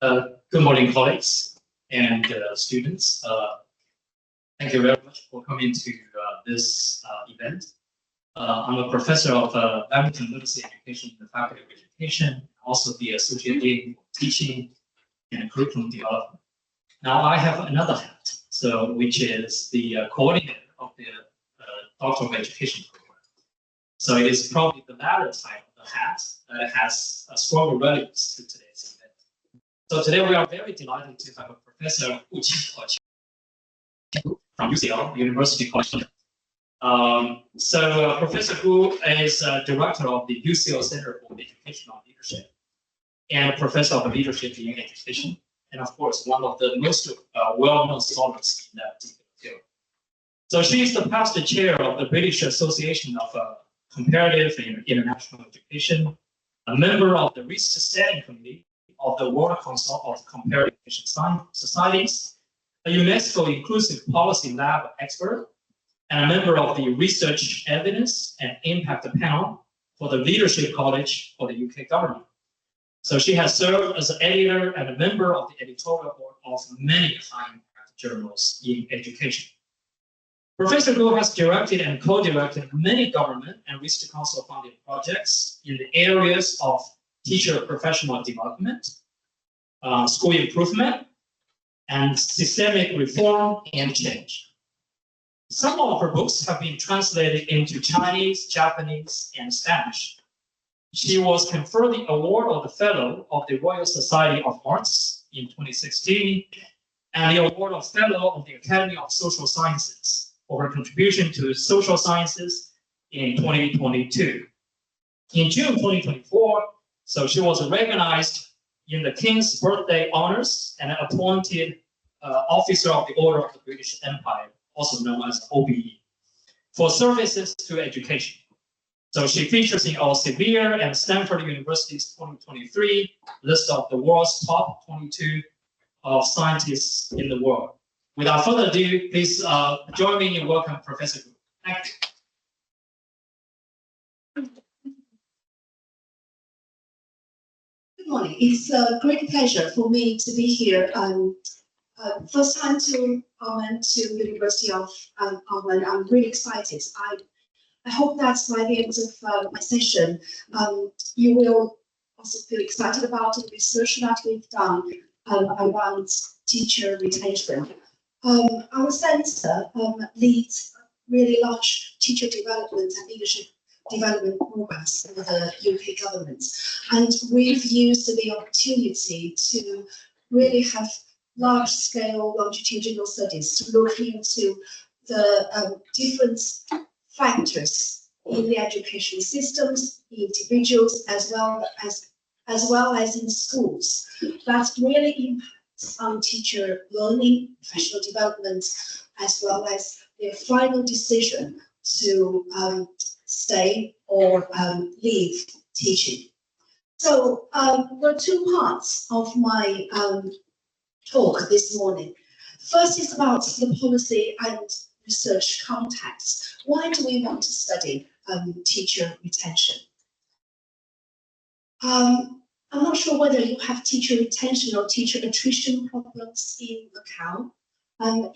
Good morning, colleagues and students. Thank you very much for coming to this event. I'm a professor of Badminton Literacy Education in the Faculty of Education, also the Associate Dean of Teaching and Curriculum Development. Now I have another hat, which is the coordinator of the Doctor of Education program. So it is probably the latter type of the hat that has a stronger relevance to today's event. So today we are very delighted to have a Professor Wu Qinghe from UCL, University College. Professor Hu is director of the UCL Center for Educational Leadership and professor of leadership in education, and of course, one of the most well-known scholars in that particular field. So she is the past chair of the British Association of Comparative and International Education, a member of the Research Standing Committee of the World Council of Comparative Education Societies, a UNESCO Inclusive Policy Lab expert, and a member of the Research Evidence and Impact Panel for the Leadership College for the UK government. So she has served as an editor and a member of the editorial board of many high-impact journals in education. Professor Gu has directed and co-directed many government and research council funded projects in the areas of teacher professional development, school improvement, and systemic reform and change. Some of her books have been translated into Chinese, Japanese, and Spanish. She was conferred the award of the Fellow of the Royal Society of Arts in 2016, and the award of Fellow of the Academy of Social Sciences for her contribution to social sciences in 2022. In June 2024, so she was recognized in the King's Birthday Honors and appointed Officer of the Order of the British Empire, also known as OBE, for services to education. So she features in Elsevier and Stanford University's 2023 list of the world's top 22 of scientists in the world. Without further ado, please join me in welcoming Professor Gu. Thank you. Good morning. It's a great pleasure for me to be here. First time to University of Auckland. I'm really excited. I hope that by the end of my session, you will also feel excited about the research that we've done around teacher retention. Our center leads really large teacher development and leadership development programs for the UK government. And we've used the opportunity to really have large-scale longitudinal studies to look into the different factors in the education systems, individuals, as well as in schools, that really impacts on teacher learning, professional development, as well as their final decision to stay or leave teaching. So there are two parts of my talk this morning. First is about the policy and research context. Why do we want to study teacher retention? I'm not sure whether you have teacher retention or teacher attrition problems in Macau.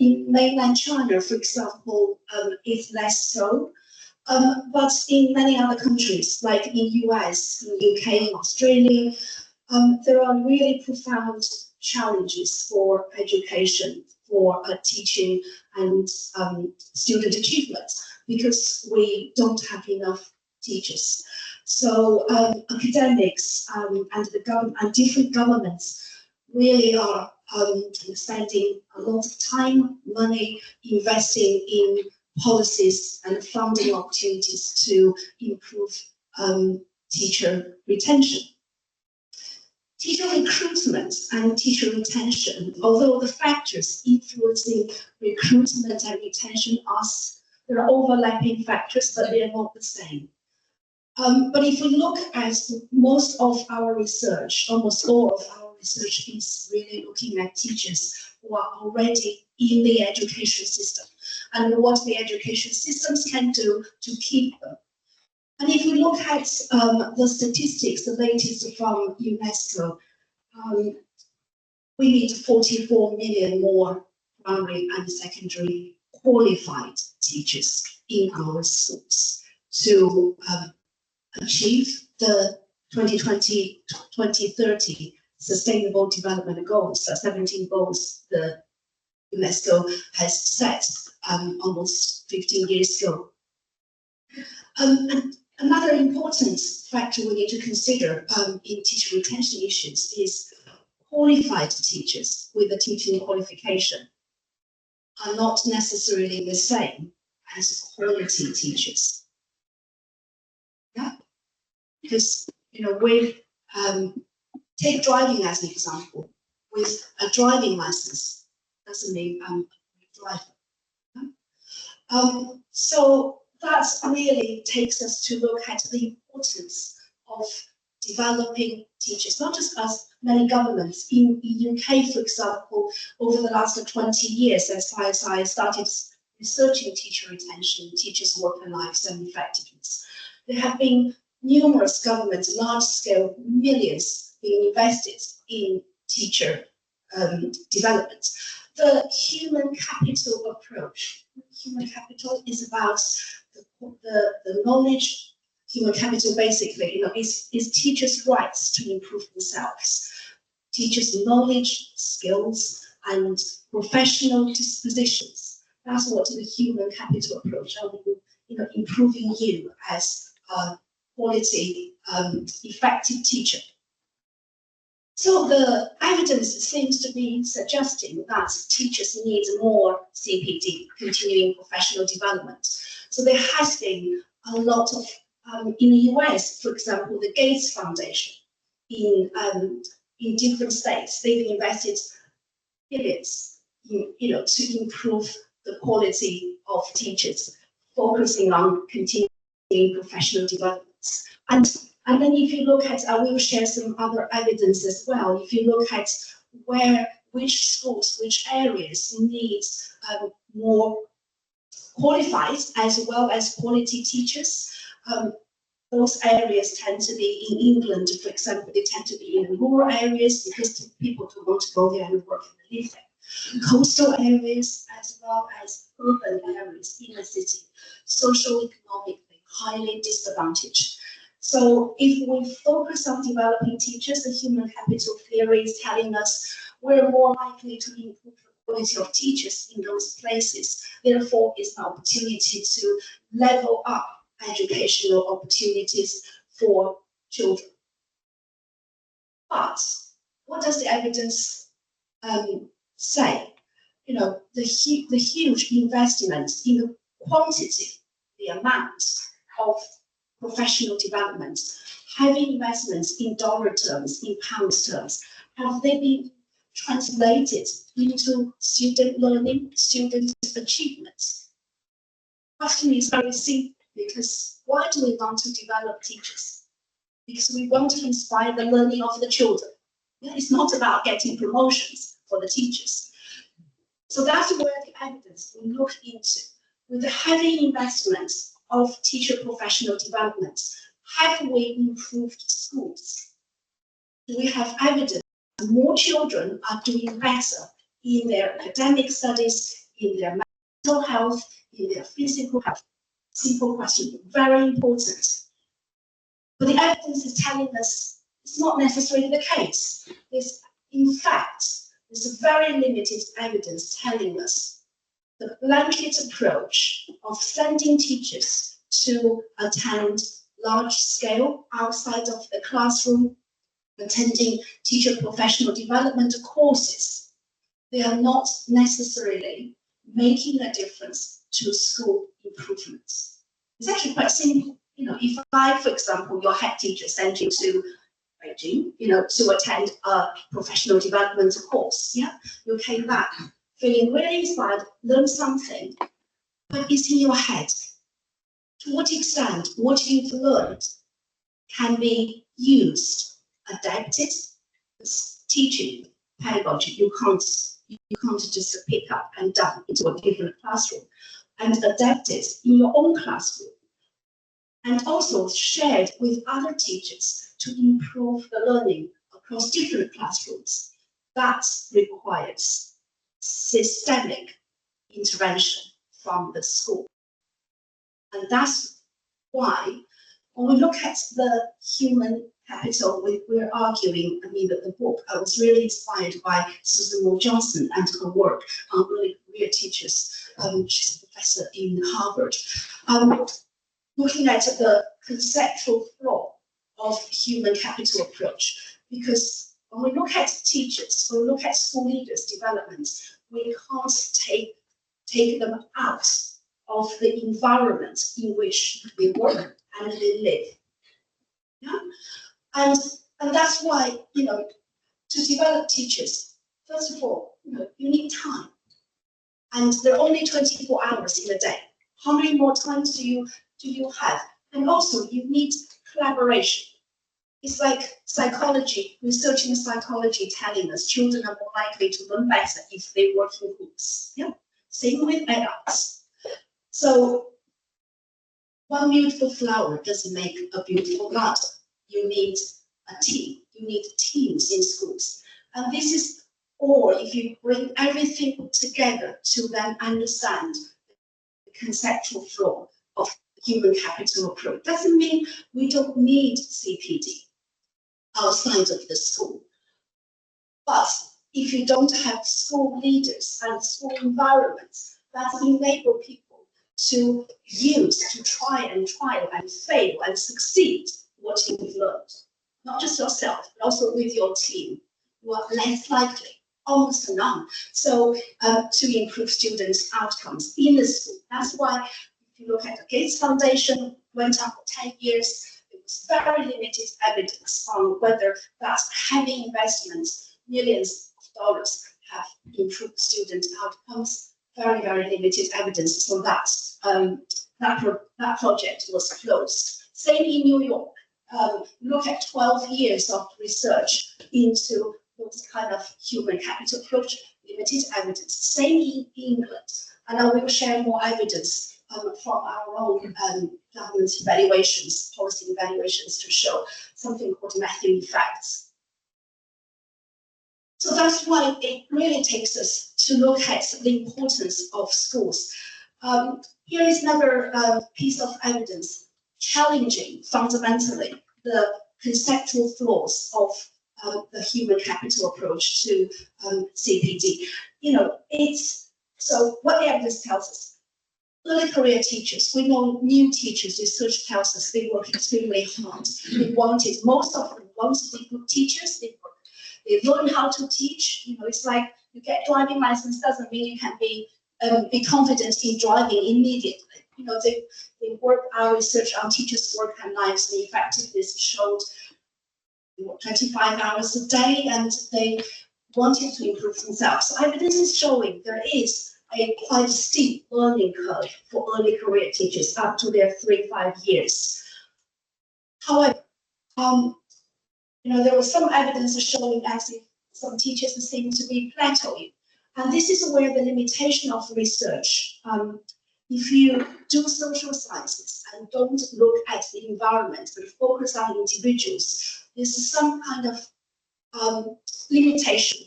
In mainland China, for example, it's less so. But in many other countries, like in US, in UK, in Australia, there are really profound challenges for education, for teaching and student achievement, because we don't have enough teachers. So academics and the government and different governments really are spending a lot of time, money, investing in policies and funding opportunities to improve teacher retention. Teacher recruitment and teacher retention, although the factors influencing recruitment and retention there are overlapping factors, but they are not the same. But if we look at most of our research, almost all of our research is really looking at teachers who are already in the education system and what the education systems can do to keep them. And if we look at the statistics, the latest from UNESCO, we need 44 million more primary and secondary qualified teachers in our schools to achieve the 2020-2030 Sustainable Development Goals, 17 goals the UNESCO has set almost 15 years ago. And another important factor we need to consider in teacher retention issues is qualified teachers with a teaching qualification are not necessarily the same as quality teachers. Yeah, because with take driving as an example. With a driving license doesn't mean I'm a driver. So that really takes us to look at the importance of developing teachers, not just us, many governments. In the UK, for example, over the last 20 years, as I started researching teacher retention, teachers' work and lives and effectiveness, there have been numerous government, large-scale millions being invested in teacher development. The human capital approach. Human capital is about the knowledge. Human capital basically, is teachers' rights to improve themselves. Teachers' knowledge, skills, and professional dispositions. That's what the human capital approach. Improving you as a quality, effective teacher. So the evidence seems to be suggesting that teachers need more CPD, continuing professional development. So there has been a lot of, in the US, for example, the Gates Foundation in different states, they've invested billions, to improve the quality of teachers, focusing on continuing professional development. And then if you look at, I will share some other evidence as well. If you look at which schools, which areas need more qualified as well as quality teachers, those areas tend to be in England, for example, they tend to be in rural areas because people don't want to go there and work and live there. Coastal areas as well as urban areas in the city, socio-economically highly disadvantaged. So if we focus on developing teachers, the human capital theory is telling us we're more likely to improve the quality of teachers in those places. Therefore, it's an opportunity to level up educational opportunities for children. But what does the evidence say? The huge investment in the quantity, the amount of professional development, heavy investments in dollar terms, in pounds terms, have they been translated into student learning, student achievements? The question is very simple, because why do we want to develop teachers? Because we want to inspire the learning of the children. It's not about getting promotions for the teachers. So that's where the evidence we look into. With the heavy investment of teacher professional development, have we improved schools? Do we have evidence that more children are doing better in their academic studies, in their mental health, in their physical health? Simple question, very important. But the evidence is telling us it's not necessarily the case. In fact, there's a very limited evidence telling us the blanket approach of sending teachers to attend large-scale, outside of the classroom, attending teacher professional development courses, they are not necessarily making a difference to school improvements. It's actually quite simple. If I, for example, your head teacher sent you to Beijing, to attend a professional development course, you came back feeling really inspired, learn something, but it's in your head. To what extent what you've learned can be used, adapted? It's teaching pedagogy. You can't just pick up and dump into a different classroom, and adapt it in your own classroom, and also shared with other teachers to improve the learning across different classrooms. that requires systemic intervention from the school. And that's why when we look at the human capital, we're arguing, I mean, the book, I was really inspired by Susan Moore Johnson and her work on early career teachers. She's a professor in Harvard. Looking at the conceptual flaw of human capital approach, because when we look at teachers, when we look at school leaders' development, we can't take them out of the environment in which they work and they live. Yeah? And that's why, to develop teachers, first of all, you need time. And there are only 24 hours in a day. How many more times do you have? And also you need collaboration. It's like psychology, research in psychology telling us children are more likely to learn better if they work in groups. Yeah? Same with adults. So one beautiful flower doesn't make a beautiful garden. You need a team. You need teams in schools. And this is, or if you bring everything together to then understand the conceptual flaw of human capital approach. Doesn't mean we don't need CPD outside of the school. But if you don't have school leaders and school environments that enable people to use, to try and fail and succeed what you've learned, not just yourself, but also with your team, you are less likely, almost none, so to improve students' outcomes in the school. That's why if you look at the Gates Foundation, went on for 10 years, there was very limited evidence on whether that heavy investments, millions of dollars, have improved student outcomes. Very, very limited evidence. So that that project was closed. Same in New York. Look at 12 years of research into those kind of human capital approach, limited evidence. Same in England. And I will share more evidence from our own government evaluations, policy evaluations, to show something called Matthew effects. So that's why it really takes us to look at the importance of schools. Here is another piece of evidence challenging fundamentally the conceptual flaws of the human capital approach to CPD. So what the evidence tells us. Early career teachers, we know new teachers, research tells us they work extremely hard. Most of them want to be good teachers. They learn how to teach. It's like you get driving license doesn't mean you can be confident in driving immediately. They work, our research on teachers' work and lives, the effectiveness showed 25 hours a day, and they wanted to improve themselves. So evidence is showing there is a quite steep learning curve for early career teachers up to their 3-5 years. However, there was some evidence showing actually some teachers seem to be plateauing. And this is where the limitation of research, if you do social sciences and don't look at the environment, but focus on individuals, there's some kind of limitation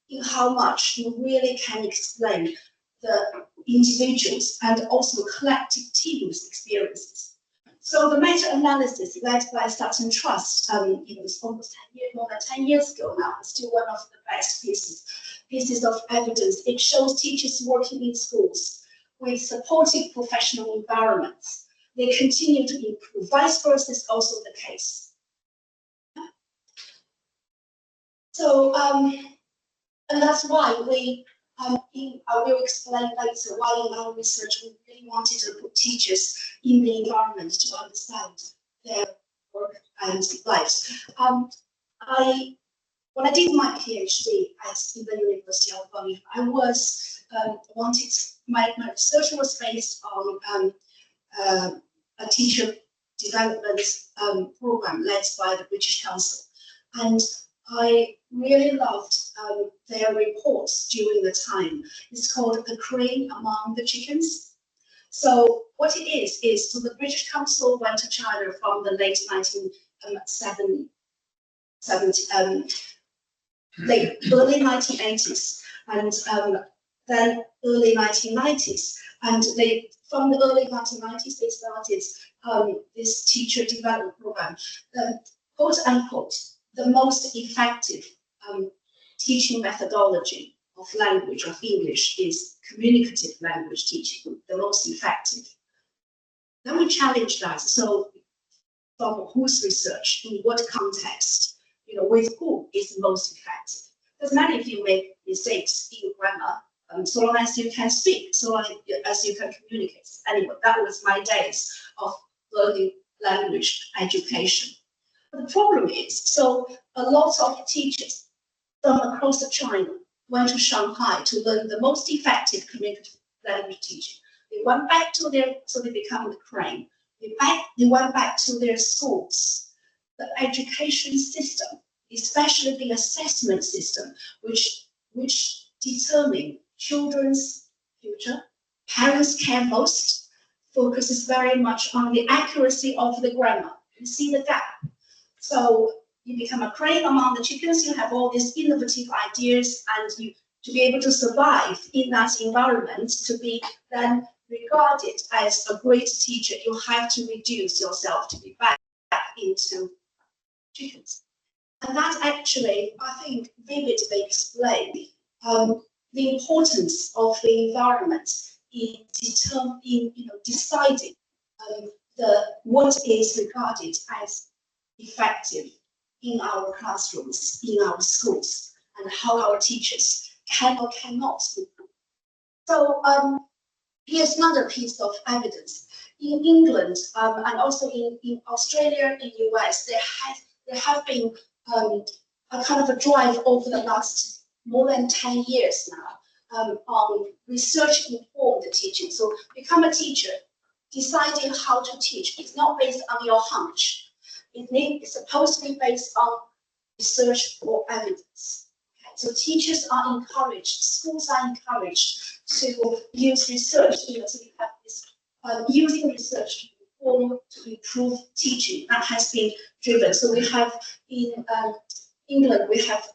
in how much you really can explain the individuals and also collective teams' experiences. So the meta-analysis led by Sutton Trust, it's almost more than 10 years ago now, it's still one of the best pieces of evidence. It shows teachers working in schools with supportive professional environments. They continue to improve. Vice versa is also the case. So, and that's why I will explain later why in our research we really wanted to put teachers in the environment to understand their work and lives. When I did my PhD at the University of Birmingham, I was my research was based on a teacher development program led by the British Council, and I really loved their reports during the time. It's called The Crane Among the Chickens. So what it is so the British Council went to China from the late 1970s early 1980s, and then early 1990s. And from the early 1990s, they started this teacher development program. Quote unquote, the most effective teaching methodology of language, of English, is communicative language teaching, the most effective. Then we challenge that. So from whose research, in what context, with who is most effective? Because many of you make mistakes in grammar, so long as you can speak, so long as you can communicate. Anyway, that was my days of learning language education. But the problem is, so a lot of teachers from across China went to Shanghai to learn the most effective communicative language teaching. They went back to so they become the crane. They went back to their schools. The education system, especially the assessment system, which determine children's future, parents care most, focuses very much on the accuracy of the grammar. You see the gap. So you become a crane among the chickens, you have all these innovative ideas, and to be able to survive in that environment, to be then regarded as a great teacher, you have to reduce yourself to be back into chickens. And that actually, I think, vividly explains the importance of the environment in deciding what is regarded as effective in our classrooms, in our schools, and how our teachers can or cannot improve. So here's another piece of evidence. In England and also in Australia, in the US, there have been a kind of a drive over the last more than 10 years now on research-informed teaching. So become a teacher, deciding how to teach is not based on your hunch. It's supposed to be based on research or evidence. Okay? So teachers are encouraged, schools are encouraged to use research, so we have this using research to inform, to improve teaching. That has been driven. So we have in England, we have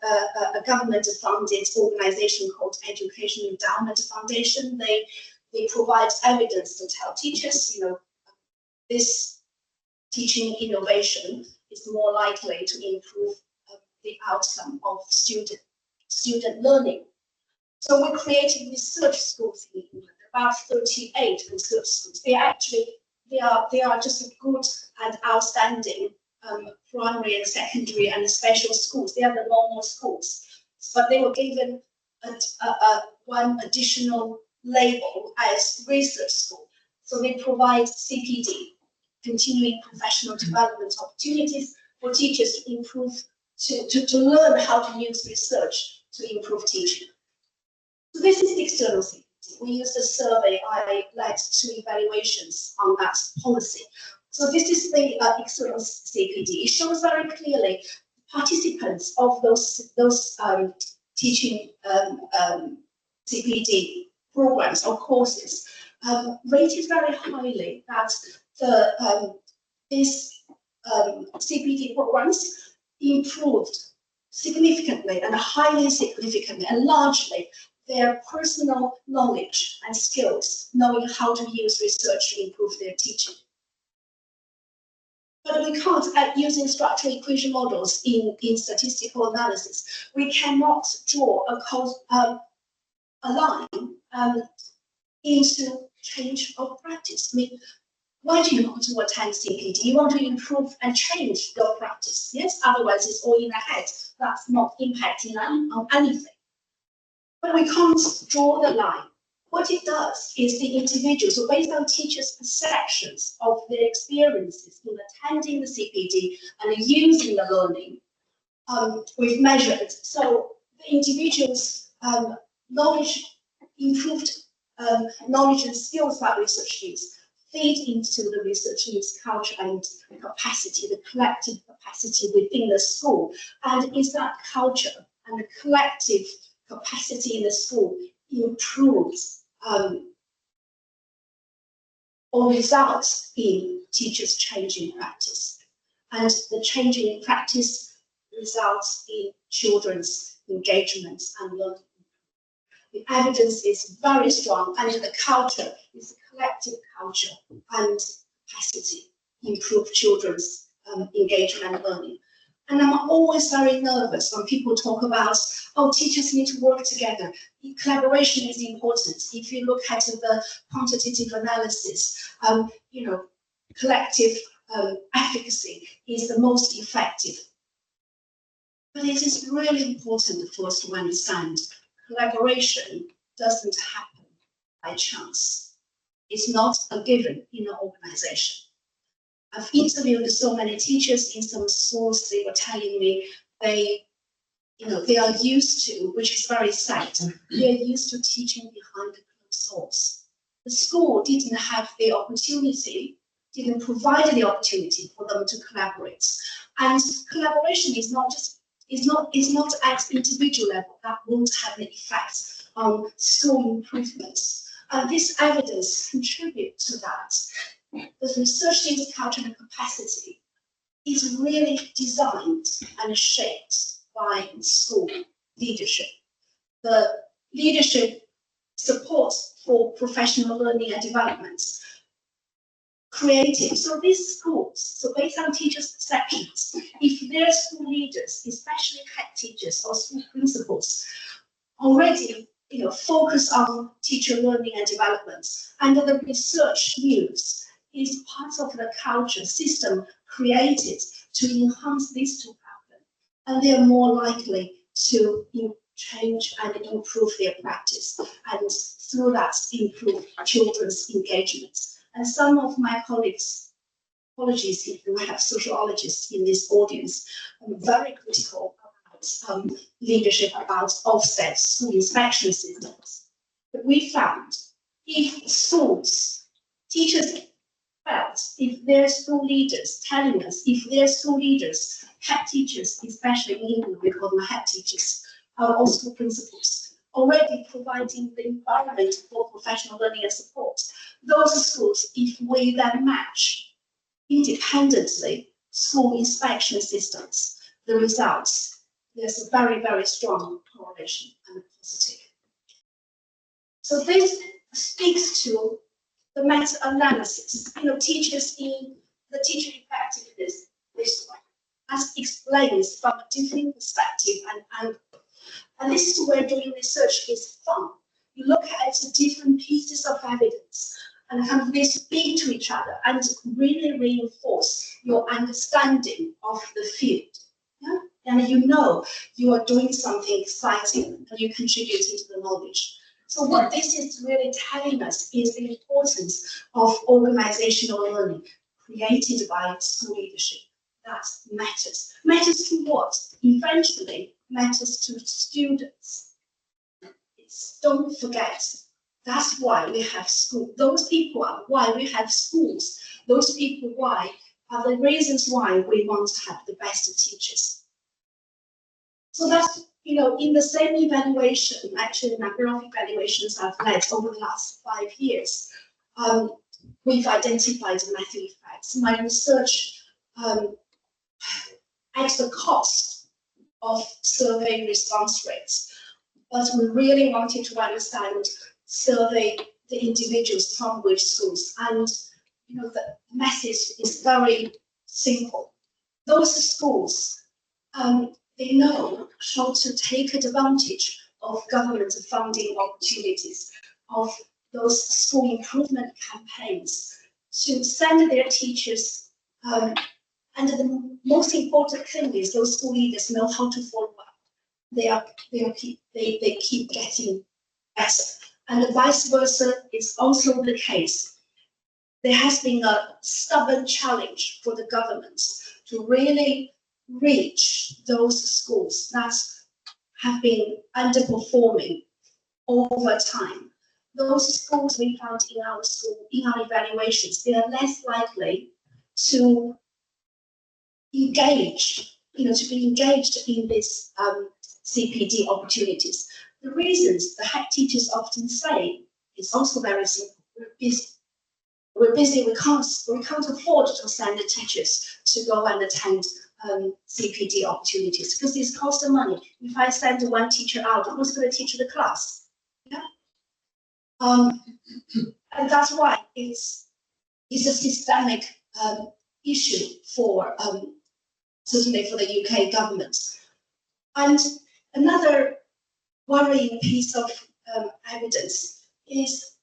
a government-funded organization called Education Endowment Foundation. They provide evidence to tell teachers, this teaching innovation is more likely to improve the outcome of student learning. So we created research schools in England, about 38 research schools. They are just good and outstanding primary and secondary and special schools. They are the normal schools, but they were given one additional label as research school. So they provide CPD, continuing professional development opportunities for teachers to improve, to learn how to use research to improve teaching. So this is external CPD. We used a survey. I led 2 evaluations on that policy. So this is the external CPD. It shows very clearly participants of those teaching CPD programs or courses rated very highly that these CPD programs improved significantly and highly significantly and largely their personal knowledge and skills, knowing how to use research to improve their teaching. But we can't, using structural equation models in statistical analysis, we cannot draw a line into change of practice. I mean, why do you want to attend CPD? You want to improve and change your practice, yes? Otherwise, it's all in the head. That's not impacting on anything. But we can't draw the line. What it does is the individual, so based on teachers' perceptions of their experiences in attending the CPD and using the learning, we've measured. So the individual's knowledge, improved knowledge and skills that research use feed into the research use culture and capacity, the collective capacity within the school. And is that culture and the collective capacity in the school improves or results in teachers changing practice. And the changing in practice results in children's engagement and learning. The evidence is very strong, and the culture is a collective culture and capacity improve children's engagement and learning. And I'm always very nervous when people talk about, oh, teachers need to work together. Collaboration is important. If you look at the quantitative analysis, collective efficacy is the most effective. But it is really important for us to understand collaboration doesn't happen by chance. It's not a given in an organization. I've interviewed so many teachers in some schools. They were telling me they are used to, which is very sad, they are used to teaching behind closed doors. The school didn't have the opportunity, didn't provide the opportunity for them to collaborate. And collaboration is not at individual level. That won't have an effect on school improvements. And this evidence contributes to that. The research into culture and capacity is really designed and shaped by school leadership. The leadership support for professional learning and development creative. So these schools, so based on teachers' perceptions, if their school leaders, especially head teachers or school principals, already focus on teacher learning and development, and the research use is part of the culture system created to enhance this to happen, and they are more likely to change and improve their practice, and through that improve children's engagement. And some of my colleagues, apologies if we have sociologists in this audience, are very critical about leadership, about offset school inspection systems. But we found if schools, teachers felt, if their school leaders telling us, if their school leaders, head teachers, especially in England, we call them head teachers, or school principals, already providing the environment for professional learning and support. Those schools, if we then match independently school inspection systems, the results, there's a very, very strong correlation and positive. So this speaks to the meta-analysis. Teachers in the teacher effectiveness this way, as explains from a different perspective and this is where doing research is fun. You look at different pieces of evidence and how they speak to each other and really reinforce your understanding of the field. Yeah? And you are doing something exciting and you're contributing to the knowledge. So what this is really telling us is the importance of organizational learning created by school leadership. That matters. Matters to what? Eventually matters to students. Don't forget, that's why we have school. Those people are why we have schools. Those people why are the reasons why we want to have the best teachers. So that's, in the same evaluation, actually a number of evaluations I've led over the last 5 years, we've identified the Matthew effects. My research at the cost of survey response rates, but we really wanted to survey the individuals from which schools, and the message is very simple. Those schools, they know how to take advantage of government funding opportunities, of those school improvement campaigns, to send their teachers, and the most important thing is those school leaders know how to follow up. They keep getting better, and vice versa is also the case. There has been a stubborn challenge for the government to really reach those schools that have been underperforming over time. Those schools we found in our evaluations, they are less likely to engage, to be engaged in this CPD opportunities. The reasons the head teachers often say is also very simple. We're busy. We can't afford to send the teachers to go and attend CPD opportunities because this costs money. If I send one teacher out, who's going to teach the class? Yeah. And that's why it's a systemic issue for certainly for the UK government. And another worrying piece of evidence is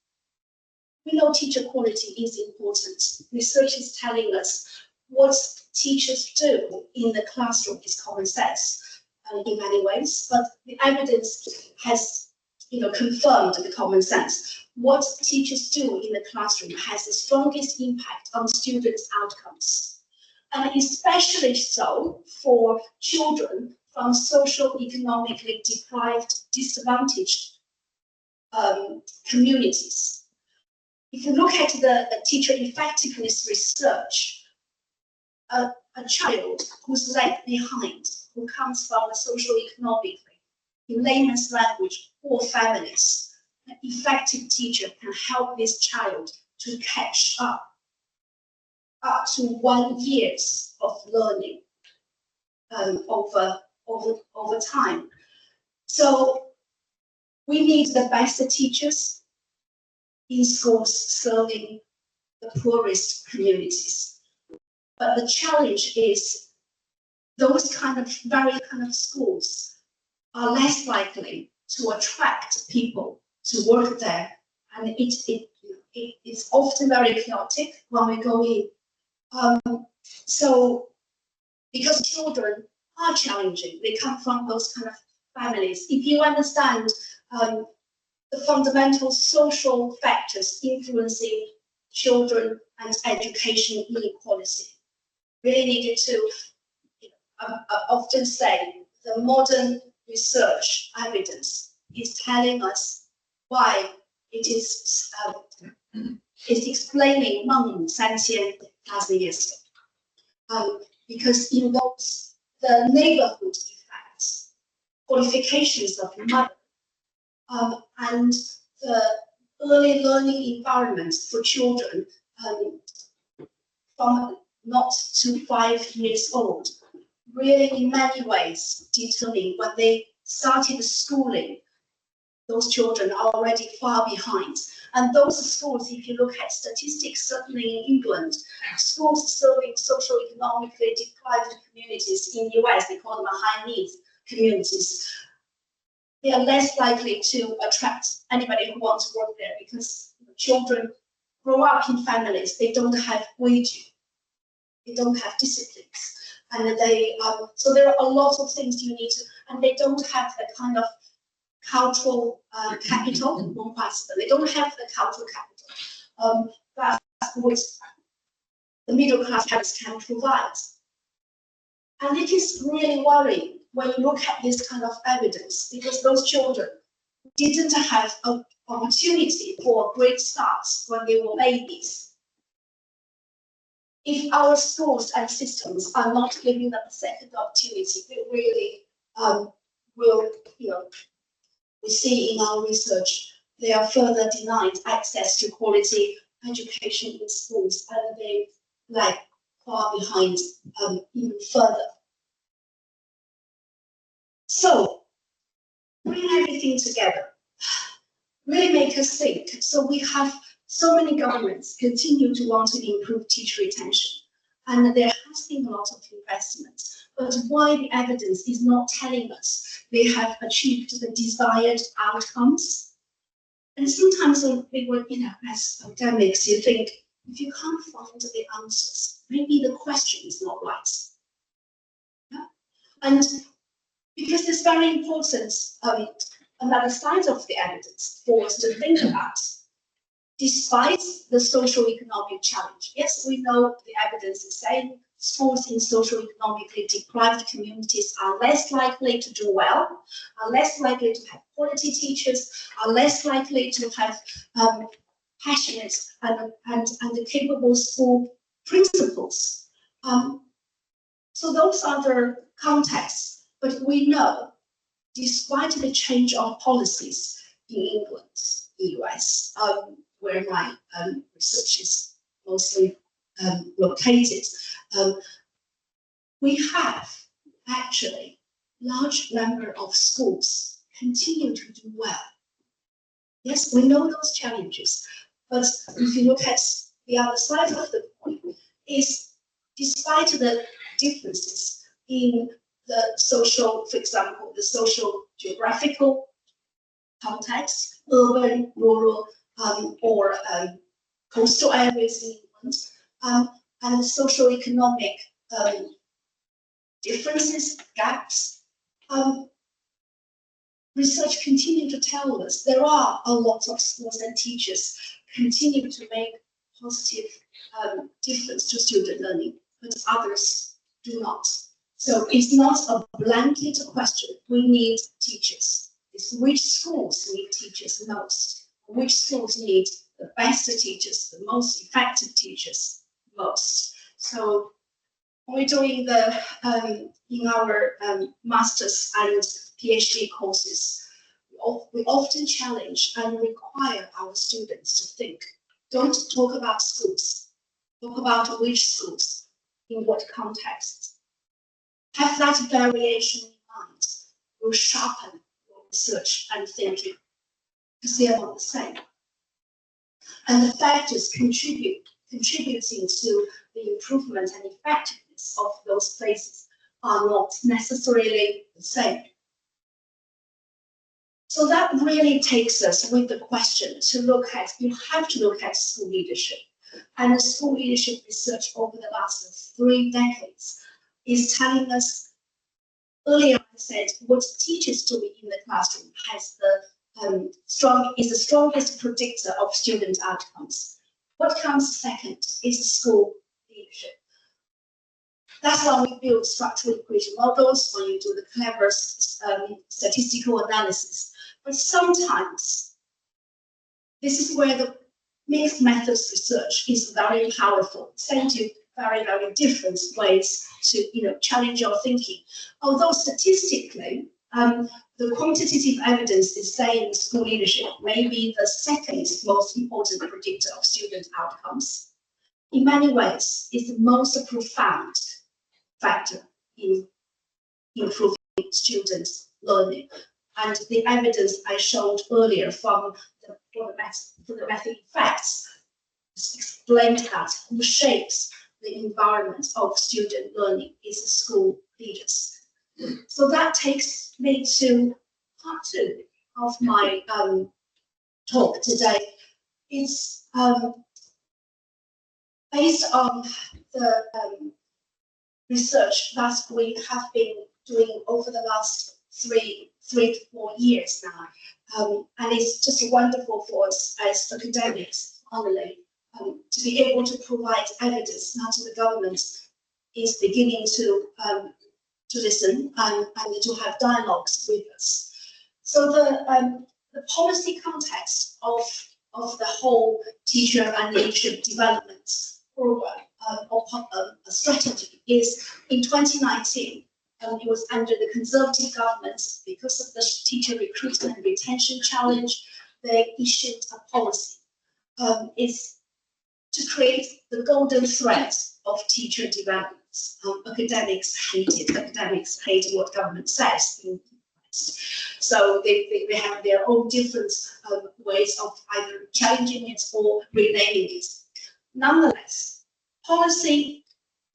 we know teacher quality is important. Research is telling us what teachers do in the classroom is common sense in many ways, but the evidence has confirmed the common sense. What teachers do in the classroom has the strongest impact on students' outcomes, and especially so for children from socio-economically deprived, disadvantaged communities. If you look at the teacher effectiveness research, a child who's left behind, who comes from a socio-economically, in layman's language, poor families, an effective teacher can help this child to catch up to 1 year of learning over time. So we need the best teachers in schools serving the poorest communities. But the challenge is those very schools are less likely to attract people to work there, and it's often very chaotic when we go in. So because children are challenging, they come from those families. If you understand the fundamental social factors influencing children and education inequality, really needed to often say the modern research evidence is telling us why it is it's explaining 3000years ago. Because it involves the neighborhood effects, qualifications of mother, and the early learning environment for children from 0 to 5 years old, really in many ways determine when they started schooling, those children are already far behind. And those schools, if you look at statistics, certainly in England, schools serving socio-economically deprived communities in the US, they call them high needs communities, they are less likely to attract anybody who wants to work there because children grow up in families, they don't have wages, they don't have disciplines, and so there are a lot of things you need to, and they don't have the cultural capital. They don't have the cultural capital that what the middle class parents can provide. And it is really worrying when you look at this evidence, because those children didn't have an opportunity for a great start when they were babies. If our schools and systems are not giving them a second opportunity, they really will, we see in our research, they are further denied access to quality education in schools, and they lag far behind even further. So, bring everything together, really make us think. So we have so many governments continue to want to improve teacher retention, and there has been a lot of investment. But why the evidence is not telling us they have achieved the desired outcomes? And sometimes we were, as academics, you think, if you can't find the answers, maybe the question is not right. Yeah? And because it's very important, another side of the evidence for us to think about, despite the socio-economic challenge. Yes, we know the evidence is saying schools in socio-economically deprived communities are less likely to do well, are less likely to have quality teachers, are less likely to have passionate and capable school principals. So those are the contexts, but we know, despite the change of policies in England, the US, where my research is mostly located, we have actually large number of schools continue to do well. Yes, we know those challenges, but if you look at the other side of the coin, is despite the differences in the social, for example, the social geographical context, urban, rural, or coastal areas in England, and socioeconomic differences, gaps. Research continue to tell us there are a lot of schools and teachers continue to make positive difference to student learning, but others do not. So it's not a blanket question. We need teachers. It's which schools need teachers most, which schools need the best teachers, the most effective teachers most. So we're doing the in our master's and PhD courses, we often challenge and require our students to think. Don't talk about schools. Talk about which schools, in what context. Have that variation in mind. Will sharpen your research and thinking, because they are not the same. And the factors contributing to the improvement and effectiveness of those places are not necessarily the same. So that really takes us with the question to look at, you have to look at school leadership. And the school leadership research over the last 3 decades is telling us, earlier I said, what teachers do in the classroom has the is the strongest predictor of student outcomes. What comes second is school leadership. That's why we build structural equation models, when you do the clever statistical analysis. But sometimes this is where the mixed methods research is very powerful. Send you very, very different ways to challenge your thinking. Although statistically, the quantitative evidence is saying school leadership may be the second most important predictor of student outcomes. In many ways, it's the most profound factor in improving students' learning. And the evidence I showed earlier for the method effects explained that who shapes the environment of student learning is the school leaders. So that takes me to part 2 of my talk today. It's based on the research that we have been doing over the last three to 4 years now. And it's just wonderful for us as academics, finally, to be able to provide evidence that the government is beginning to listen and to have dialogues with us. So the policy context of the whole teacher and leadership development program strategy is in 2019. It was under the Conservative government because of the teacher recruitment and retention challenge. They issued a policy. It's to create the golden thread of teacher development. Academics hate what government says. So they have their own different ways of either challenging it or renaming it. Nonetheless, policy,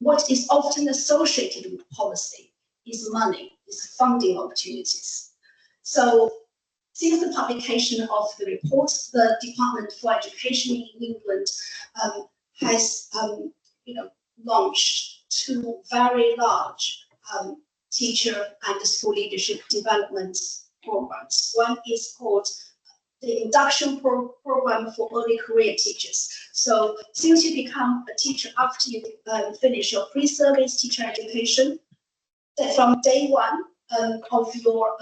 what is often associated with policy is money, is funding opportunities. So since the publication of the report, the Department for Education in England has launched 2 very large teacher and school leadership development programs. One is called the Induction Program for Early Career Teachers. So since you become a teacher after you finish your pre-service teacher education, that from day 1 of your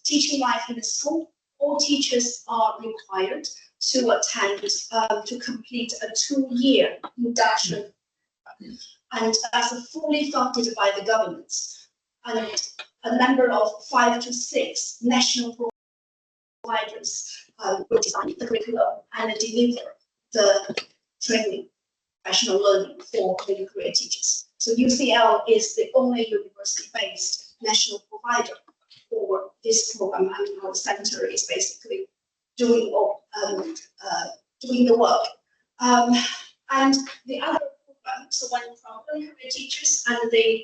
teaching life in the school, all teachers are required to attend, to complete a 2-year induction. And that's fully funded by the government. And a number of 5 to 6 national providers will design the curriculum and deliver the training, professional learning for early career teachers. So UCL is the only university-based national provider for this program, and our center is basically doing the work. And the other program, so one from early career teachers, and the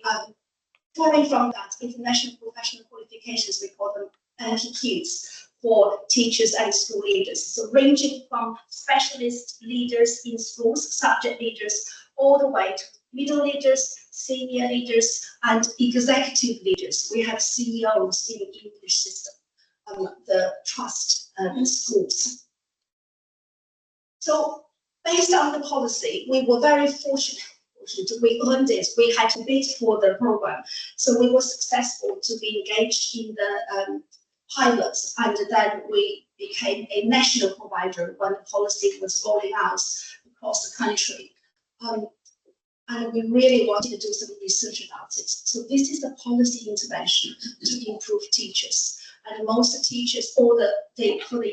following from that, international professional qualifications, we call them NPQs for teachers and school leaders. So ranging from specialist leaders in schools, subject leaders, all the way to middle leaders, senior leaders, and executive leaders. We have CEOs in the English system, the trust schools. So based on the policy, we were very fortunate. We earned it. We had to bid for the program, so we were successful to be engaged in the pilots, and then we became a national provider when the policy was rolling out across the country. And we really wanted to do some research about it. So this is a policy intervention to improve teachers. And most teachers, for the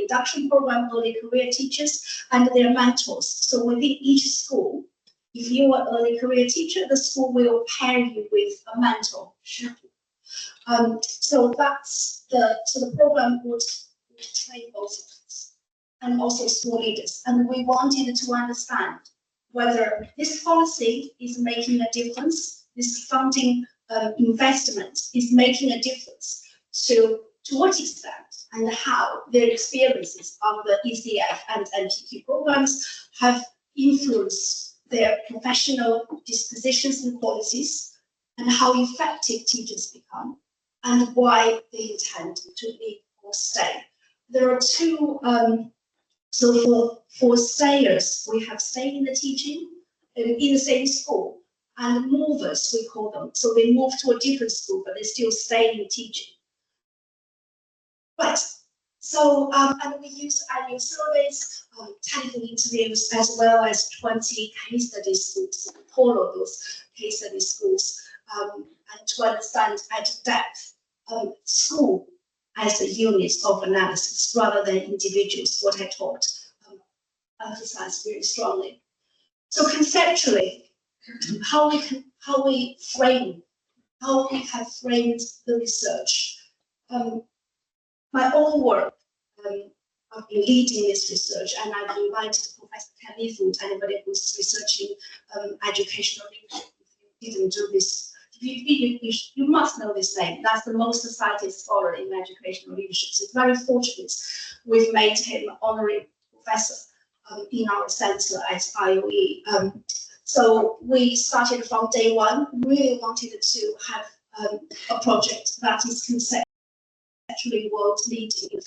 induction program, early career teachers and their mentors. So within each school, if you are an early career teacher, the school will pair you with a mentor. So the program would train both of us and also school leaders. And we wanted to understand whether this policy is making a difference, this funding investment is making a difference, to what extent and how their experiences of the ECF and NPQ programs have influenced their professional dispositions and qualities, and how effective teachers become, and why they intend to leave or stay. There are two. So for stayers, we have stayed in the teaching in the same school, and movers, we call them. So they move to a different school, but they still stay in teaching. Right. So and we use annual surveys, telephone interviews, as well as 20 case study schools, follow those case study schools, and to understand at depth school as a unit of analysis rather than individuals, what I taught, emphasize very strongly. So conceptually, how we have framed the research. My own work, I've been leading this research, and I've invited Professor Ken Leafoot, anybody who's researching educational leadership. If you didn't do this, you must know this name. That's the most cited scholar in educational leadership. So it's very fortunate we've made him honorary professor in our center at IOE. So we started from day one, really wanted to have a project that is conceptually world leading.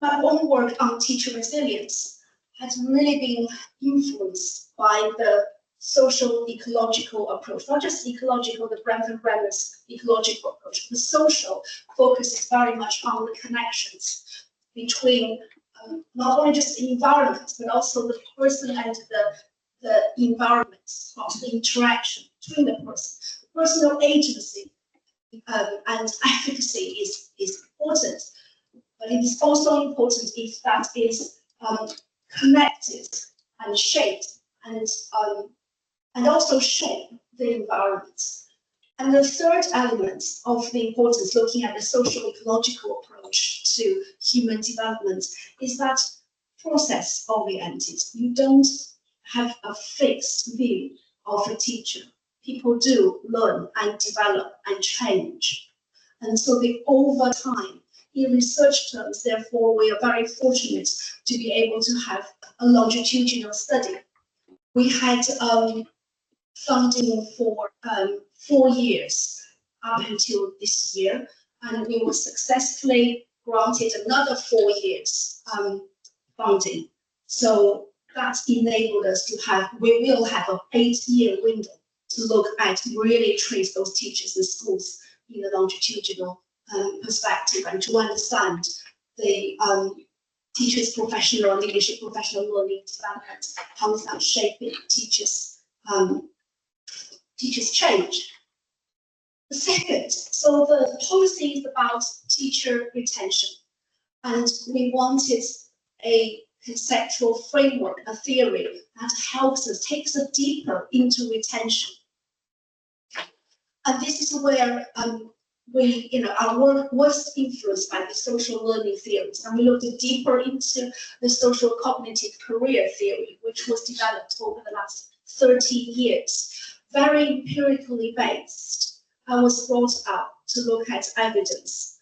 My own work on teacher resilience has really been influenced by the social ecological approach, not just ecological, the Brenton-Brenner's ecological approach. The social focus is very much on the connections between not only just the environment, but also the person and the environment, the interaction between the person. Personal agency and efficacy is important, but it is also important if that is connected and shaped and also shape the environment. And the third element of the importance, looking at the social ecological approach to human development, is that process oriented. You don't have a fixed view of a teacher. People do learn and develop and change. And so over time, in research terms, therefore, we are very fortunate to be able to have a longitudinal study. We had funding for 4 years up until this year, and we were successfully granted another 4 years funding. So that enabled us to we will have an 8-year window to look at, really trace those teachers and schools in a longitudinal perspective, and to understand the teachers' professional leadership, professional learning development, how is that shaping teachers' change. The second, so the policy is about teacher retention, and we wanted a conceptual framework, a theory that helps us, takes us deeper into retention. And this is where our work was influenced by the social learning theories, and we looked deeper into the social cognitive career theory, which was developed over the last 30 years, very empirically based, and was brought out to look at evidence.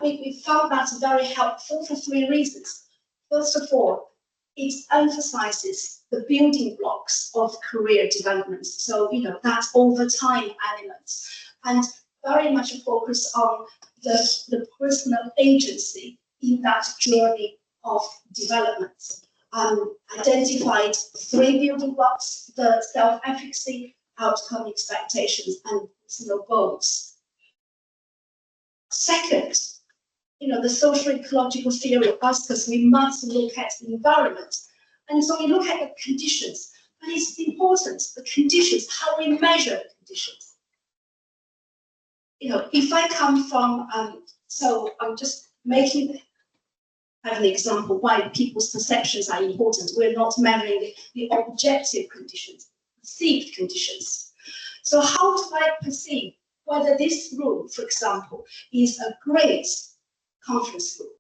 We found that very helpful for 3 reasons. First of all, it emphasizes the building blocks of career development. So, that over time element, and very much a focus on the personal agency in that journey of development. Identified 3 building blocks: the self-efficacy, outcome expectations, and personal goals. Second, the social ecological theory asks us we must look at the environment. And so we look at the conditions, but it's important, the conditions, how we measure the conditions. If I come from, so I'm just have an example why people's perceptions are important. We're not measuring the objective conditions, perceived conditions. So how do I perceive whether this room, for example, is a great conference room?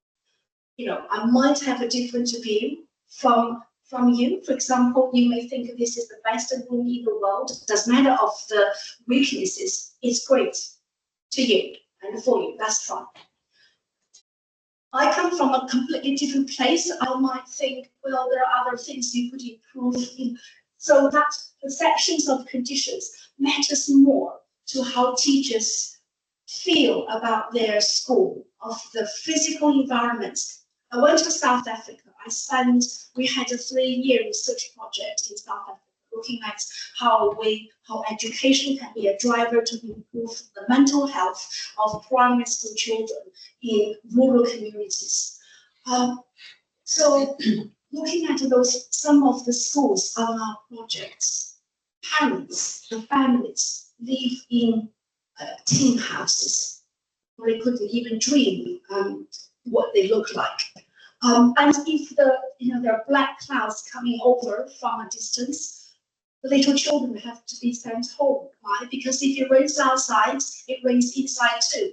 I might have a different view from you. For example, you may think this is the best room in the world. It doesn't matter of the weaknesses. It's great to you and for you. That's fine. I come from a completely different place. I might think, well, there are other things you could improve in. So that perceptions of conditions matters more to how teachers feel about their school, of the physical environment. I went to South Africa. We had a 3-year research project in South Africa, looking at how education can be a driver to improve the mental health of primary school children in rural communities. So looking at some of the schools on our projects, parents, the families live in tin houses. They couldn't even dream what they look like. And if there are black clouds coming over from a distance, the little children have to be sent home. Why? Because if it rains outside, it rains inside too.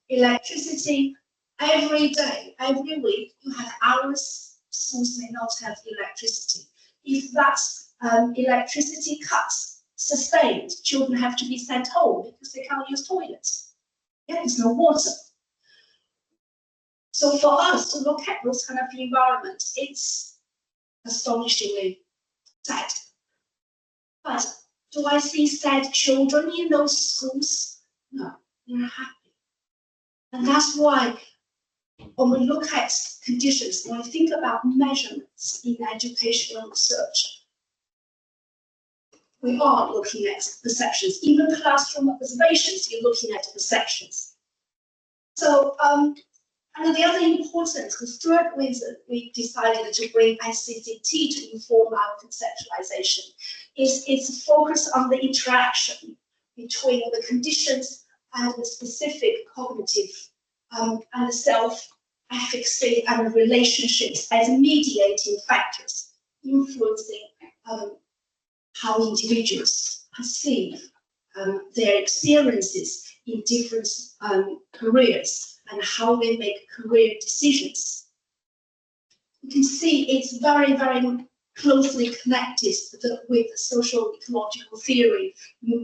Electricity, every day, every week, you have hours schools may not have electricity. If that's electricity cuts sustained, children have to be sent home because they can't use toilets. Yeah, there's no water. So for us to look at those kind of environments, it's astonishingly sad. But do I see sad children in those schools? No, they're happy. And that's why when we look at conditions, when we think about measurements in educational research, we are looking at perceptions. Even classroom observations, you're looking at perceptions. So, and the other important, the third reason we decided to bring ICCT to inform our conceptualization is its focus on the interaction between the conditions and the specific cognitive and the self-efficacy and the relationships as mediating factors influencing how individuals perceive their experiences in different careers and how they make career decisions. You can see it's very, very closely connected with social ecological theory,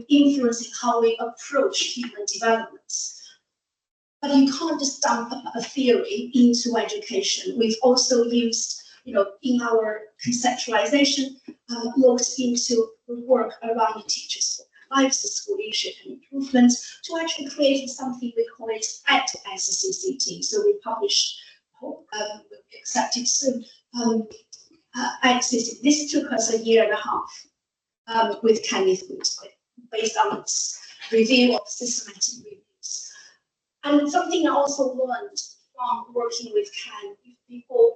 influencing how we approach human development. But you can't just dump a theory into education. We've also used, in our conceptualization, looked into the work around teachers' lives, school leadership and improvement, to actually create something we call it at ICCT. So we published, accepted soon, at ICCT. This took us 1.5 years with Kenneth Wood, based on its review of systematic reviews. And something I also learned from working with Ken, if people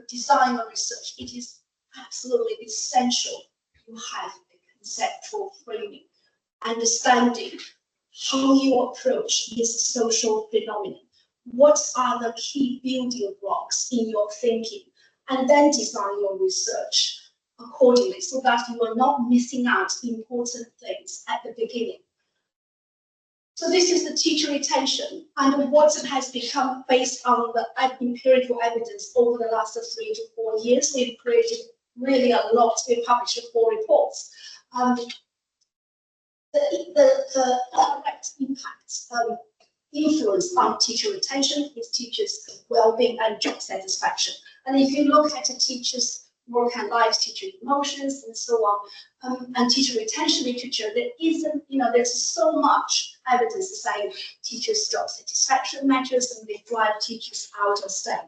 design or research, it is absolutely essential to have a conceptual framing, understanding how you approach this social phenomenon. what are the key building blocks in your thinking, and then design your research accordingly so that you are not missing out important things at the beginning. So this is the teacher retention, and what has become based on the empirical evidence over the last 3 to 4 years. We've created really a lot. We've published 4 reports. The direct impact, influence on teacher retention is teachers' well-being and job satisfaction. And if you look at a teacher's work and life, teacher emotions, and so on, and teacher retention literature, there isn't, there's so much evidence saying teachers' job satisfaction matters and they drive teachers out of STEM.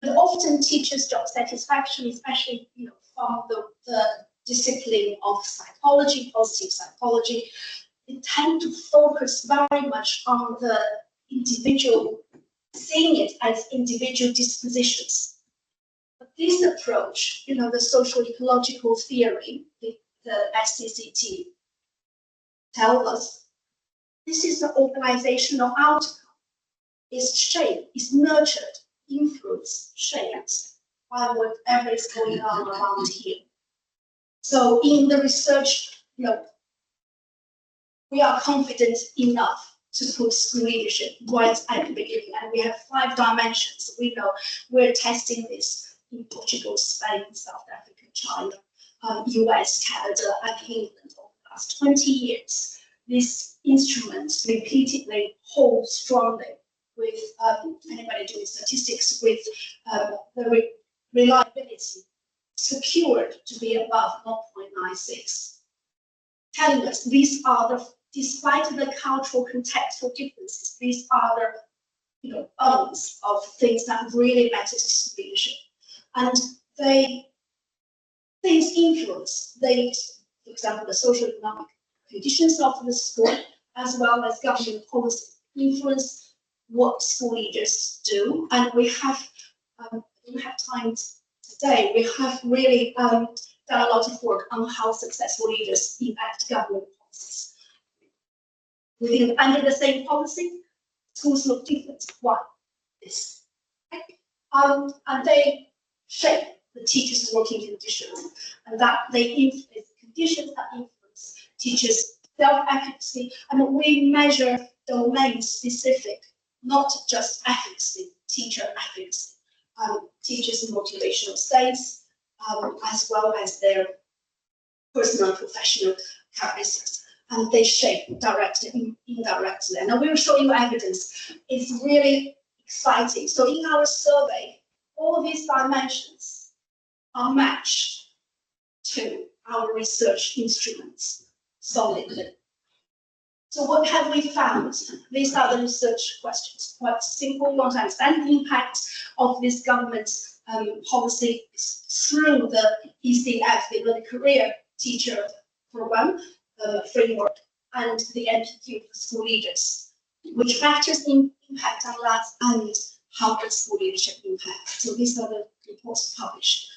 But often teachers' job satisfaction, especially from the discipline of psychology, positive psychology, they tend to focus very much on the individual, seeing it as individual dispositions. But this approach, the social ecological theory, the SCCT, tell us this is the organizational outcome. Is shaped, is nurtured, influenced, shaped by whatever is going on around here. So in the research, we are confident enough to put school leadership right at the beginning, and we have 5 dimensions. We know we're testing this in Portugal, Spain, South Africa, China, US, Canada, and England over the last 20 years. These instruments repeatedly hold strongly with anybody doing statistics, with the reliability secured to be above 0.96, telling us these are despite the cultural contextual differences, these are the bones of things that really matter to school leadership. And things influence, for example, the social economic conditions of the school, as well as government policy influence what school leaders do. And we have, we have time today, we have really done a lot of work on how successful leaders impact government policies. Under the same policy, schools look different. Why? This. And they shape the teachers' working conditions, and that they influence conditions that influence teachers' self-efficacy. And we measure domain-specific, not just efficacy, teacher efficacy, teachers' motivational states, as well as their personal and professional characteristics. And they shape directly and indirectly. And I will show you evidence. It's really exciting. So in our survey, all these dimensions are matched to our research instruments solidly. So what have we found? These are the research questions. Quite simple. We want to understand the impact of this government policy through the ECF, the Early Career Teacher Program framework, and the MPQ for school leaders, which factors in impact on lads and how does school leadership impact. So these are the reports published.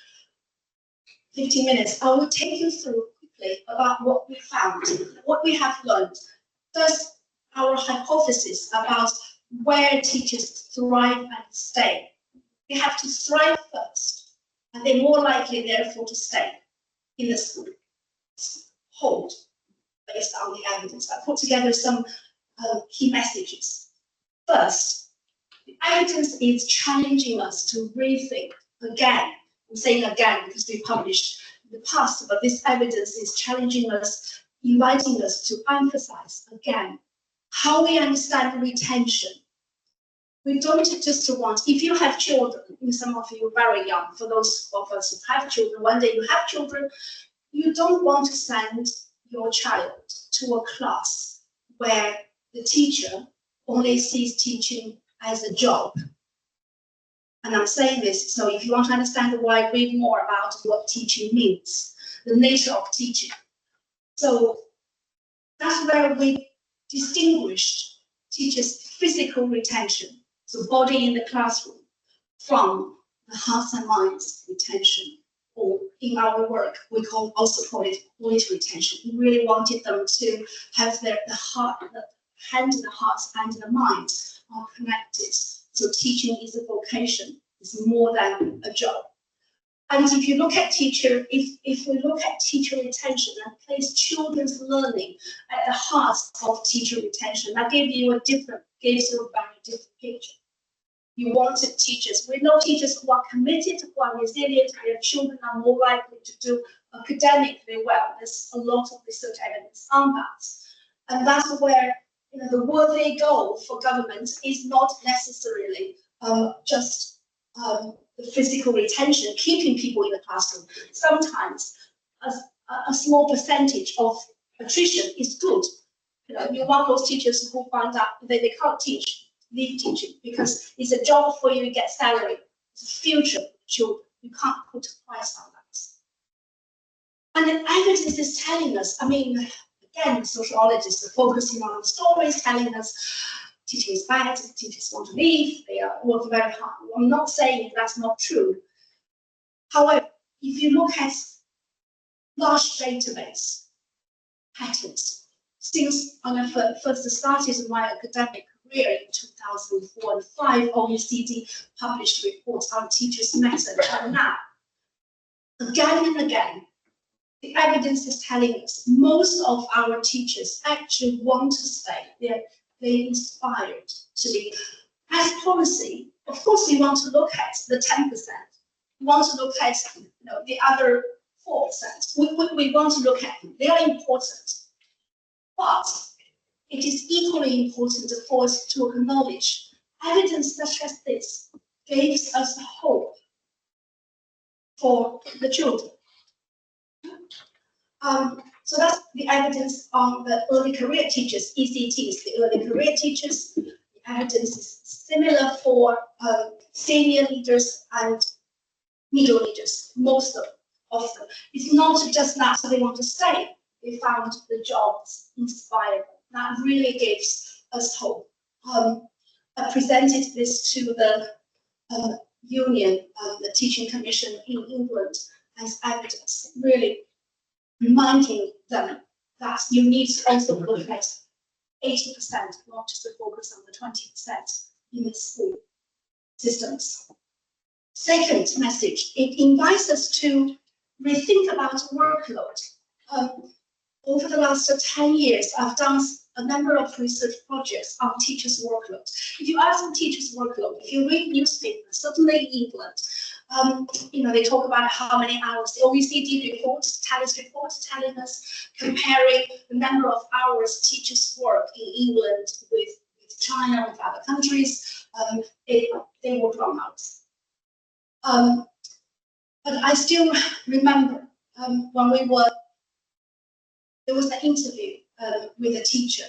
15 minutes. I will take you through quickly about what we found, what we have learned. First, our hypothesis about where teachers thrive and stay. They have to thrive first, and they're more likely, therefore, to stay in the school. Hold, based on the evidence. I put together some key messages. First, the evidence is challenging us to rethink again. I'm saying again because we published in the past, but this evidence is challenging us, inviting us to emphasize again how we understand retention. We don't just want, if you have children, some of you are very young, for those of us who have children, one day you have children, you don't want to send your child to a class where the teacher only sees teaching as a job. And I'm saying this, so if you want to understand why, read more about what teaching means, the nature of teaching. So that's where we distinguished teachers' physical retention, so body in the classroom, from the hearts and minds retention, or in our work, we also call it quality retention. We really wanted them to have the heart, the hand, the hearts, and the minds are connected So teaching is a vocation, it's more than a job. And if you look at if we look at teacher retention and place children's learning at the heart of teacher retention, that gives you a very different picture. You wanted teachers. We know teachers who are committed, who are resilient, their children are more likely to do academically well. There's a lot of research evidence on that. And that's where the worthy goal for government is not necessarily just the physical retention, keeping people in the classroom. Sometimes a small percentage of attrition is good. You want those teachers who find out that they can't teach, leave teaching, because it's a job for you, you get salary. It's a future for children. You can't put a price on that. And the evidence is telling us, again, sociologists are focusing on stories telling us teaching is bad, teachers want to leave, they are working very hard. I'm not saying that's not true. However, if you look at large database patterns, since when I first started my academic career in 2004 and 2005, OECD published reports on teachers' method, and now, again and again, the evidence is telling us most of our teachers actually want to stay. They're inspired to be. As policy, of course, we want to look at the 10%. We want to look at the other 4%. We want to look at them. They are important. But it is equally important for us to acknowledge evidence such as this gives us hope for the children. So that's the evidence on the early career teachers, ECTs, the early career teachers. The evidence is similar for senior leaders and middle leaders, most of them. It's not just that they want to stay. They found the jobs inspiring. That really gives us hope. I presented this to the union, the Teaching Commission in England, as evidence, really reminding them that you need to also look at 80%, not just to focus on the 20% in the school systems. Second message, it invites us to rethink about workload. Over the last 10 years, I've done a number of research projects on teachers' workload. If you ask them teachers' workload, if you read newspapers, certainly in England, they talk about how many hours. The OECD report, TALIS report, telling us, comparing the number of hours teachers work in England with China, with other countries. They work long hours. But I still remember when there was an interview with a teacher,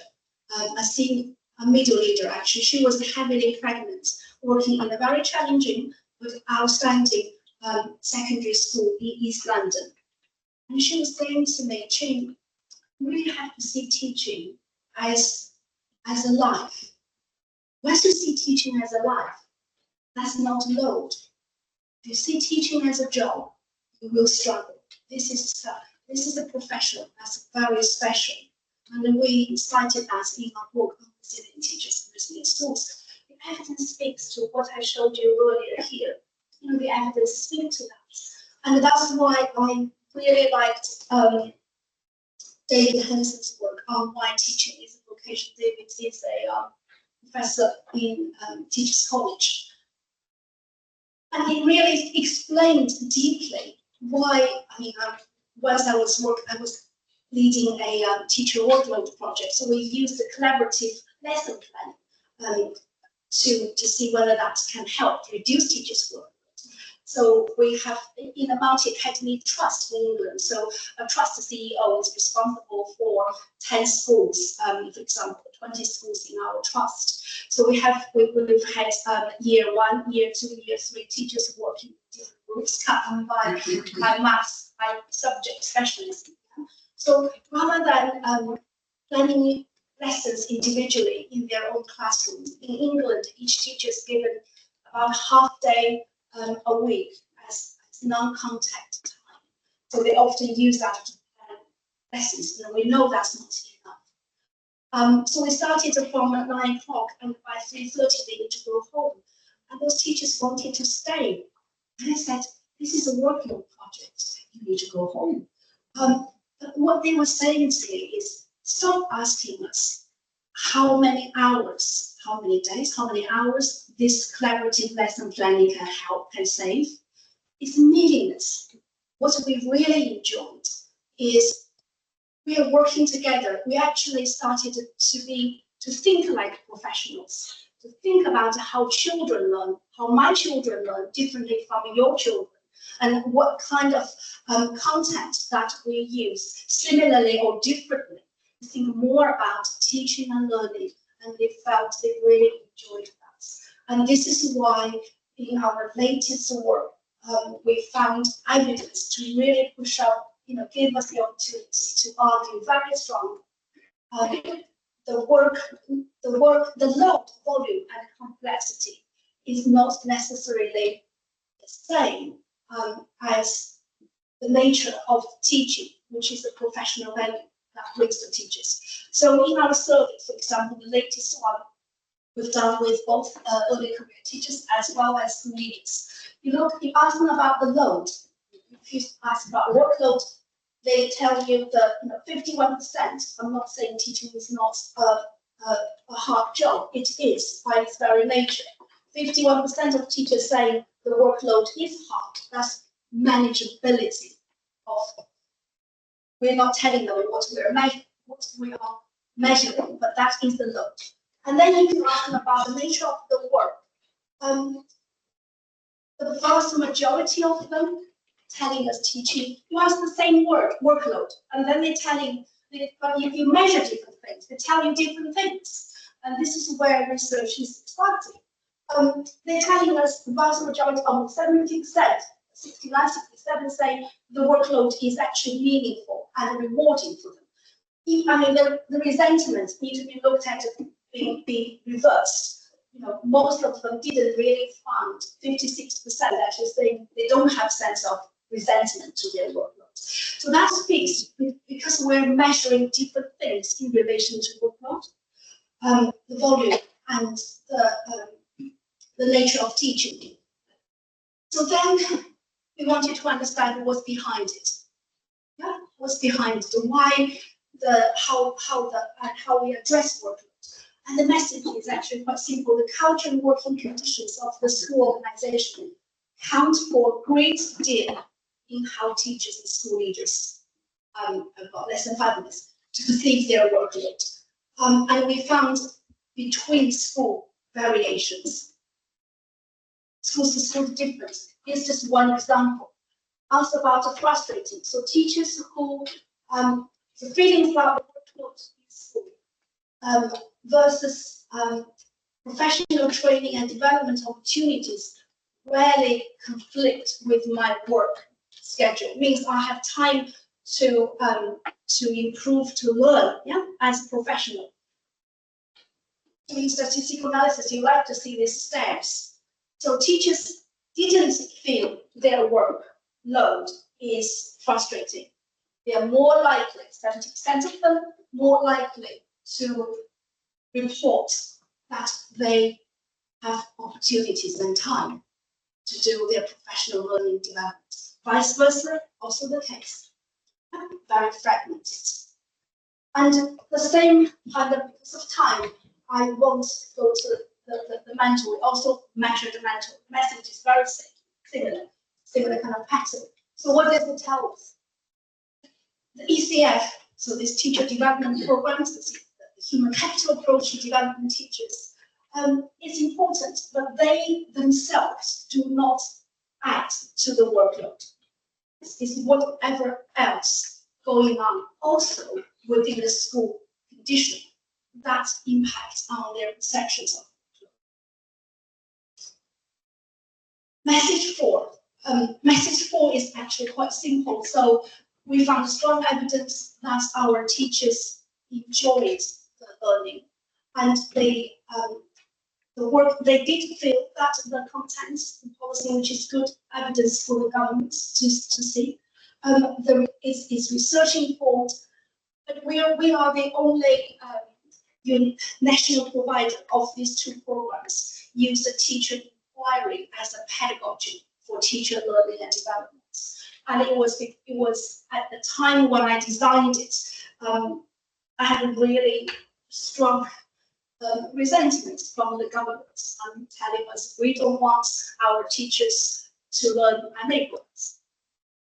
a middle leader actually. She was heavily pregnant, working in a very challenging but outstanding secondary school in East London. And she was saying to me, Ching, you really have to see teaching as a life. Once you see teaching as a life, that's not a load. If you see teaching as a job, you will struggle. This is a profession that's very special. And we cited that in our book on resilient teachers and resilient schools. The evidence speaks to what I showed you earlier here. The evidence speaks to that. And that's why I really liked David Henson's work on why teaching is a vocation. David is a professor in Teachers College. And he really explained deeply why, once I was leading a teacher workload project. So we used a collaborative lesson plan to see whether that can help reduce teachers' workload. So we have in a multi-academy trust in England. So a trust CEO is responsible for 10 schools, for example, 20 schools in our trust. So we've had year 1, year 2, year 3 teachers working in different groups, cut them by maths, by subject specialism. So rather than planning lessons individually in their own classrooms, in England, each teacher is given about half day a week as non-contact time. So they often use that to plan lessons. We know that's not enough. So we started from 9 o'clock, and by 3:30 they need to go home. and those teachers wanted to stay. And I said, this is a workload project. You need to go home. But what they were saying to me is, stop asking us how many hours, how many days, how many hours this collaborative lesson planning can help, can save. It's meaningless. What we really enjoyed is we are working together. We actually started to think like professionals, to think about how children learn, how my children learn differently from your children, and what kind of content that we use similarly or differently. Think more about teaching and learning, and they felt they really enjoyed that. And this is why in our latest work, we found evidence to really push up, give us the opportunity to argue very strongly. The load, volume, and complexity is not necessarily the same as the nature of teaching, which is the professional value that brings to teachers. So in our survey, for example, the latest one we've done with both early career teachers as well as school leaders. You ask them about the load. If you ask about workload, they tell you that 51%. I'm not saying teaching is not a hard job. It is by its very nature. 51% of teachers saying the workload is hard. That's manageability of. We're not telling them what we are measuring, but that is the load. And then you can ask them about the nature of the work. The vast majority of them telling us teaching, you ask the same word, workload, and then they're telling, but if you measure different things, they tell you different things. And this is where research is exciting. They're telling us the vast majority, almost 70%, 69, 67 say the workload is actually meaningful and rewarding for them. The resentment needs to be looked at be reversed. Most of them didn't really find, 56% actually saying they don't have sense of resentment to their workload. So that speaks, because we're measuring different things in relation to workload, the volume and the nature of teaching. So then we wanted to understand what's behind it. Yeah, what's behind it, why, how we address workload. And the message is actually quite simple. The culture and working conditions of the school organization count for a great deal in how teachers and school leaders, I've got less than 5 minutes, to perceive their workload. And we found between school variations. Schools to school different. Here's just one example. Asked about the frustrating. So teachers who, the feelings about the workload in school, versus professional training and development opportunities rarely conflict with my work schedule. It means I have time to improve, to learn, as a professional. In statistical analysis, you like to see these stats. So teachers didn't feel their workload is frustrating. They are more likely, 70% of them, more likely to report that they have opportunities and time to do their professional learning development. Vice versa, also the case. Very fragmented. And the same kind of, because of time, I won't go to the mental. We also measure the mental. The message is very similar kind of pattern. So what does it tell us? The ECF, so this teacher development programs, the human capital approach to developing teachers, is important, but they themselves do not add to the workload. It's whatever else going on also within the school condition that impacts on their perceptions of workload. Message 4. Message 4 is actually quite simple. So we found strong evidence that our teachers enjoyed the learning, and they did feel that the content, the policy, which is good evidence for the government to see, is research informed. But we are the only national provider of these two programs. Use the teacher inquiry as a pedagogy for teacher learning and development. And it was at the time when I designed it, I had a really strong resentment from the government telling us we don't want our teachers to learn and make words.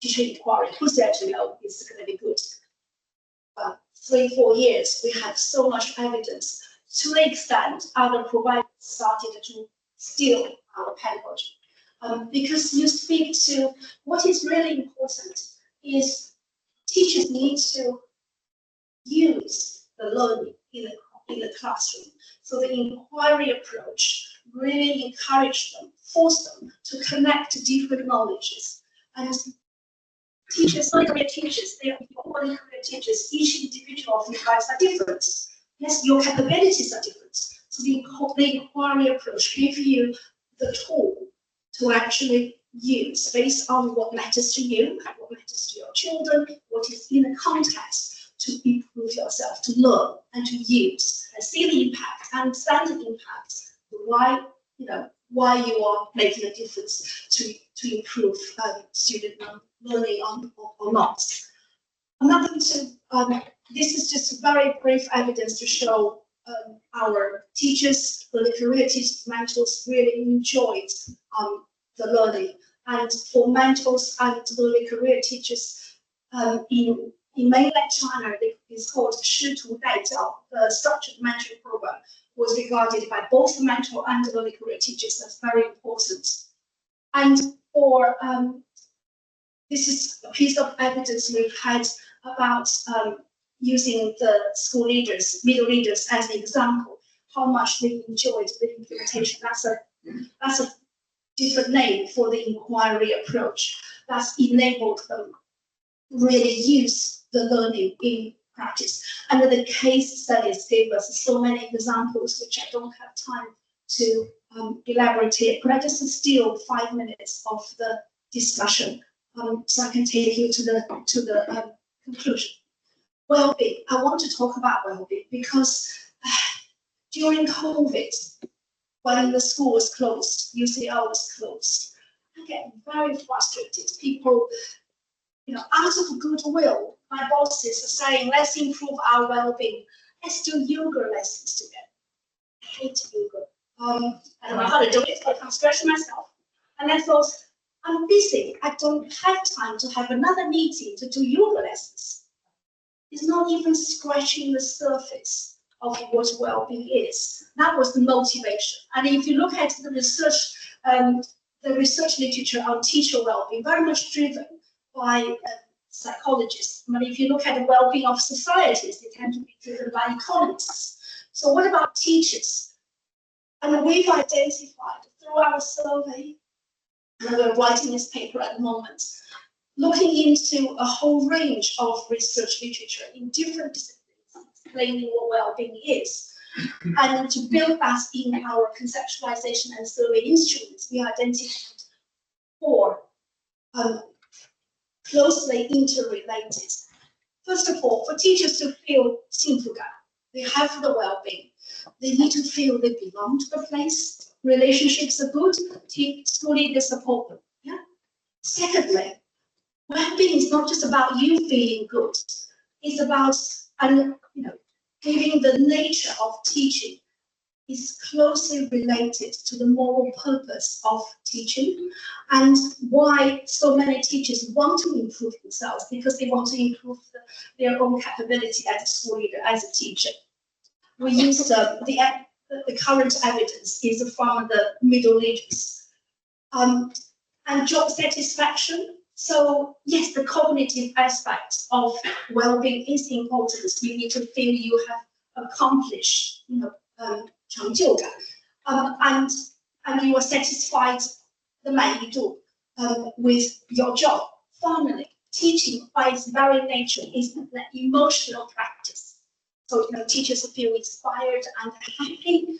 Teacher inquiry, who's there to know it's going to be good? But 3-4 years, we had so much evidence to the extent other providers started to steal our pedagogy. Because you speak to what is really important is teachers need to use the learning in the classroom. So the inquiry approach really encourage them, force them to connect different knowledges. And teachers, career teachers, they are only career teachers. Each individual of you guys are different. Yes, your capabilities are different. So the inquiry approach gives you the tool to actually use based on what matters to you, what matters to your children, what is in the context to improve yourself, to learn and to use and see the impact, understand the impact, why you are making a difference to improve student learning or not. I'm not going to, this is just very brief evidence to show our teachers, the career teachers, mentors really enjoyed the learning. And for mentors and early career teachers in mainland China, it's called Shi Tu Dai Jiao. The structured mentoring program was regarded by both the mentor and the early career teachers as very important. And for this is a piece of evidence we've had about using the school leaders, middle leaders as an example, how much they enjoyed the implementation. That's a different name for the inquiry approach. That's enabled them really use the learning in practice. And the case studies gave us so many examples, which I don't have time to elaborate here. But I just steal 5 minutes of the discussion so I can take you to the conclusion. Well-being. I want to talk about well-being because during COVID, when the school was closed, UCL was closed, I get very frustrated. People, out of goodwill, my bosses are saying, let's improve our well-being. Let's do yoga lessons together. I hate yoga. I don't know how to do it, but I'm stressing myself. And I thought, I'm busy. I don't have time to have another meeting to do yoga lessons. It's not even scratching the surface of what well-being is. That was the motivation. And if you look at the research literature on teacher well-being, very much driven by psychologists. But if you look at the well-being of societies, they tend to be driven by economists. So what about teachers? And we've identified through our survey, and we're writing this paper at the moment, looking into a whole range of research literature in different disciplines, explaining what well-being is. And to build that in our conceptualization and survey instruments, we identified 4 closely interrelated. First of all, for teachers to feel 幸福感, they have the well-being. They need to feel they belong to the place. Relationships are good. School leaders support them. Yeah. Secondly, well-being is not just about you feeling good. It's about giving the nature of teaching is closely related to the moral purpose of teaching and why so many teachers want to improve themselves, because they want to improve their own capability as a school leader, as a teacher. We use the current evidence is from the Middle Ages. And job satisfaction. So yes, the cognitive aspect of well-being is important. You need to feel you have accomplished, 成就感, and you are satisfied, the 满意度, with your job. Finally, teaching by its very nature is an emotional practice. So teachers feel inspired and happy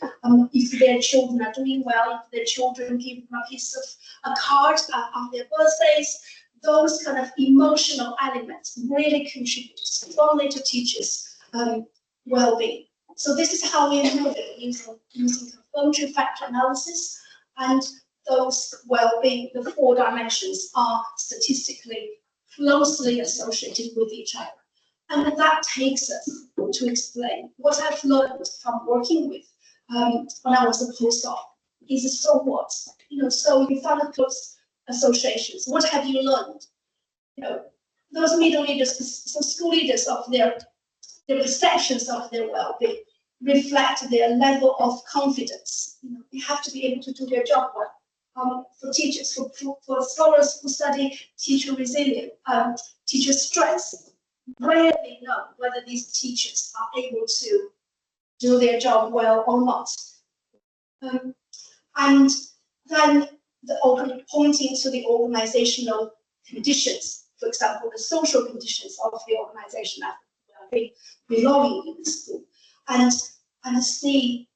if their children are doing well, if their children give them a piece of a card on their birthdays. Those kind of emotional elements really contribute strongly to teachers' well-being. So this is how we improve it using confirmatory factor analysis. And those well-being, the 4 dimensions are statistically closely associated with each other. And that takes us to explain what I've learned from working with when I was a postdoc is so what? So you found the close associations. What have you learned? Those middle leaders, so school leaders of their perceptions of their well-being reflect their level of confidence. They have to be able to do their job well. For teachers, for scholars who study teacher resilience, teacher stress, rarely know whether these teachers are able to do their job well or not. And then pointing to the organizational conditions, for example, the social conditions of the organization that belonging in the school, and see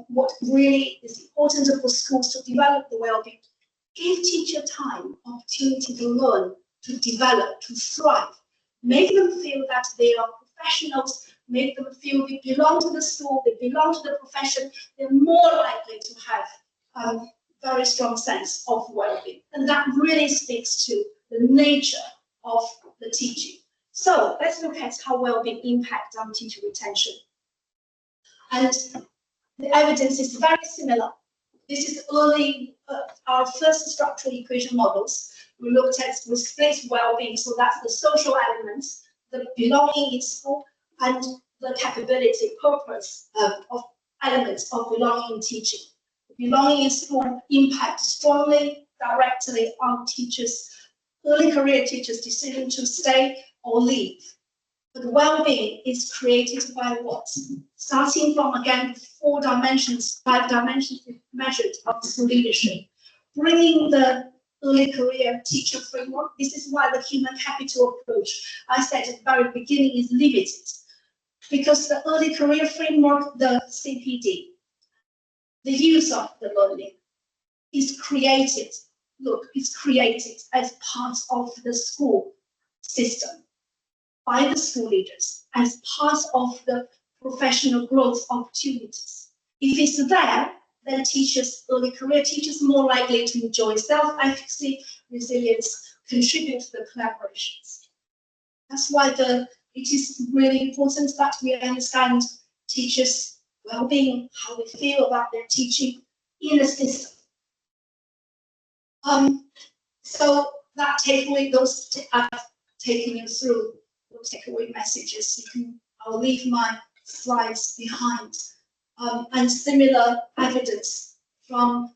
what really is important for schools to develop the well-being. Give teacher time, opportunity to learn, to develop, to thrive. Make them feel that they are professionals, make them feel they belong to the school, they belong to the profession. They're more likely to have a very strong sense of well-being. And that really speaks to the nature of the teaching. So let's look at how well-being impacts on teacher retention. And the evidence is very similar. This is early, our first structural equation models. We split well-being, so that's the social elements, the belonging in school, and the capability, purpose of elements of belonging in teaching. Belonging in school impacts strongly, directly on teachers, early career teachers' decision to stay or leave. But well-being is created by what? Starting from, again, 4 dimensions, 5 dimensions measured of school leadership, bringing the early career teacher framework. This is why the human capital approach, I said at the very beginning, is limited. Because the early career framework, the CPD, the use of the learning is created, as part of the school system by the school leaders, as part of the professional growth opportunities. If it's there, then early career teachers, more likely to enjoy self-efficacy, resilience, contribute to the collaborations. That's why it is really important that we understand teachers' well-being, how they feel about their teaching in the system. So that takeaway, I've taken you through those takeaway messages. I'll leave my slides behind. And similar evidence from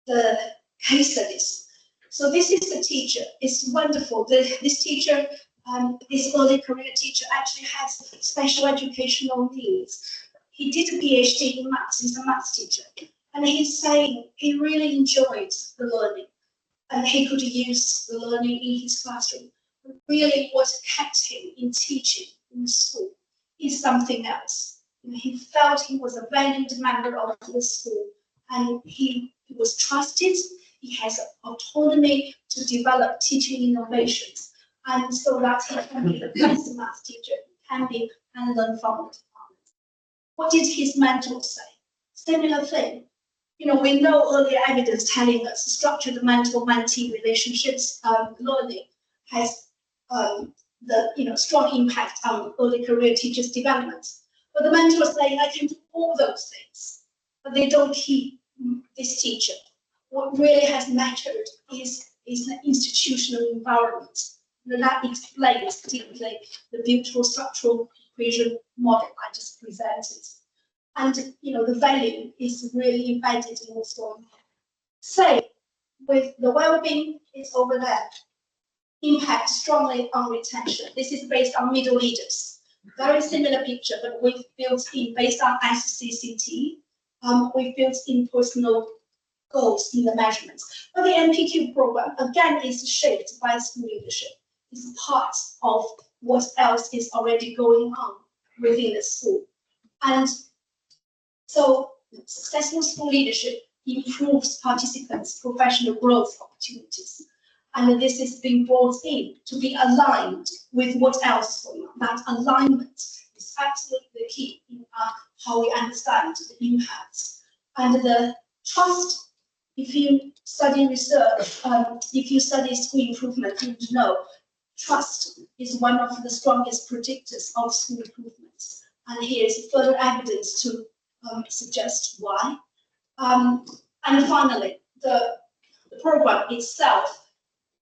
the case studies. So this is the teacher. It's wonderful. This teacher, this early career teacher, actually has special educational needs. He did a PhD in maths. He's a maths teacher. And he's saying he really enjoyed the learning. And he could use the learning in his classroom. But really what kept him in teaching in school is something else. He felt he was a valued member of the school, and he was trusted. He has autonomy to develop teaching innovations, and so that he can be the best math teacher he can be and learn from the department. What did his mentor say? Similar thing. We know earlier evidence telling us structured mentor-mentee relationships learning has the strong impact on early career teachers' development. But the mentors say, I can do all those things, but they don't keep this teacher. What really has mattered is the institutional environment. That explains typically the beautiful structural equation model I just presented. And the value is really embedded in what's going on. Say, with the well-being, it's over there. Impact strongly on retention. This is based on middle leaders. Very similar picture, but we've built in, based on SCCT, we've built in personal goals in the measurements. But the NPQ program, again, is shaped by school leadership. It's part of what else is already going on within the school. And so successful school leadership improves participants' professional growth opportunities. And this is being brought in to be aligned with what else is going on. That alignment is absolutely the key in how we understand the impacts. And the Trust, if you study research, if you study school improvement, you know trust is one of the strongest predictors of school improvements. And here's further evidence to suggest why. And finally, the program itself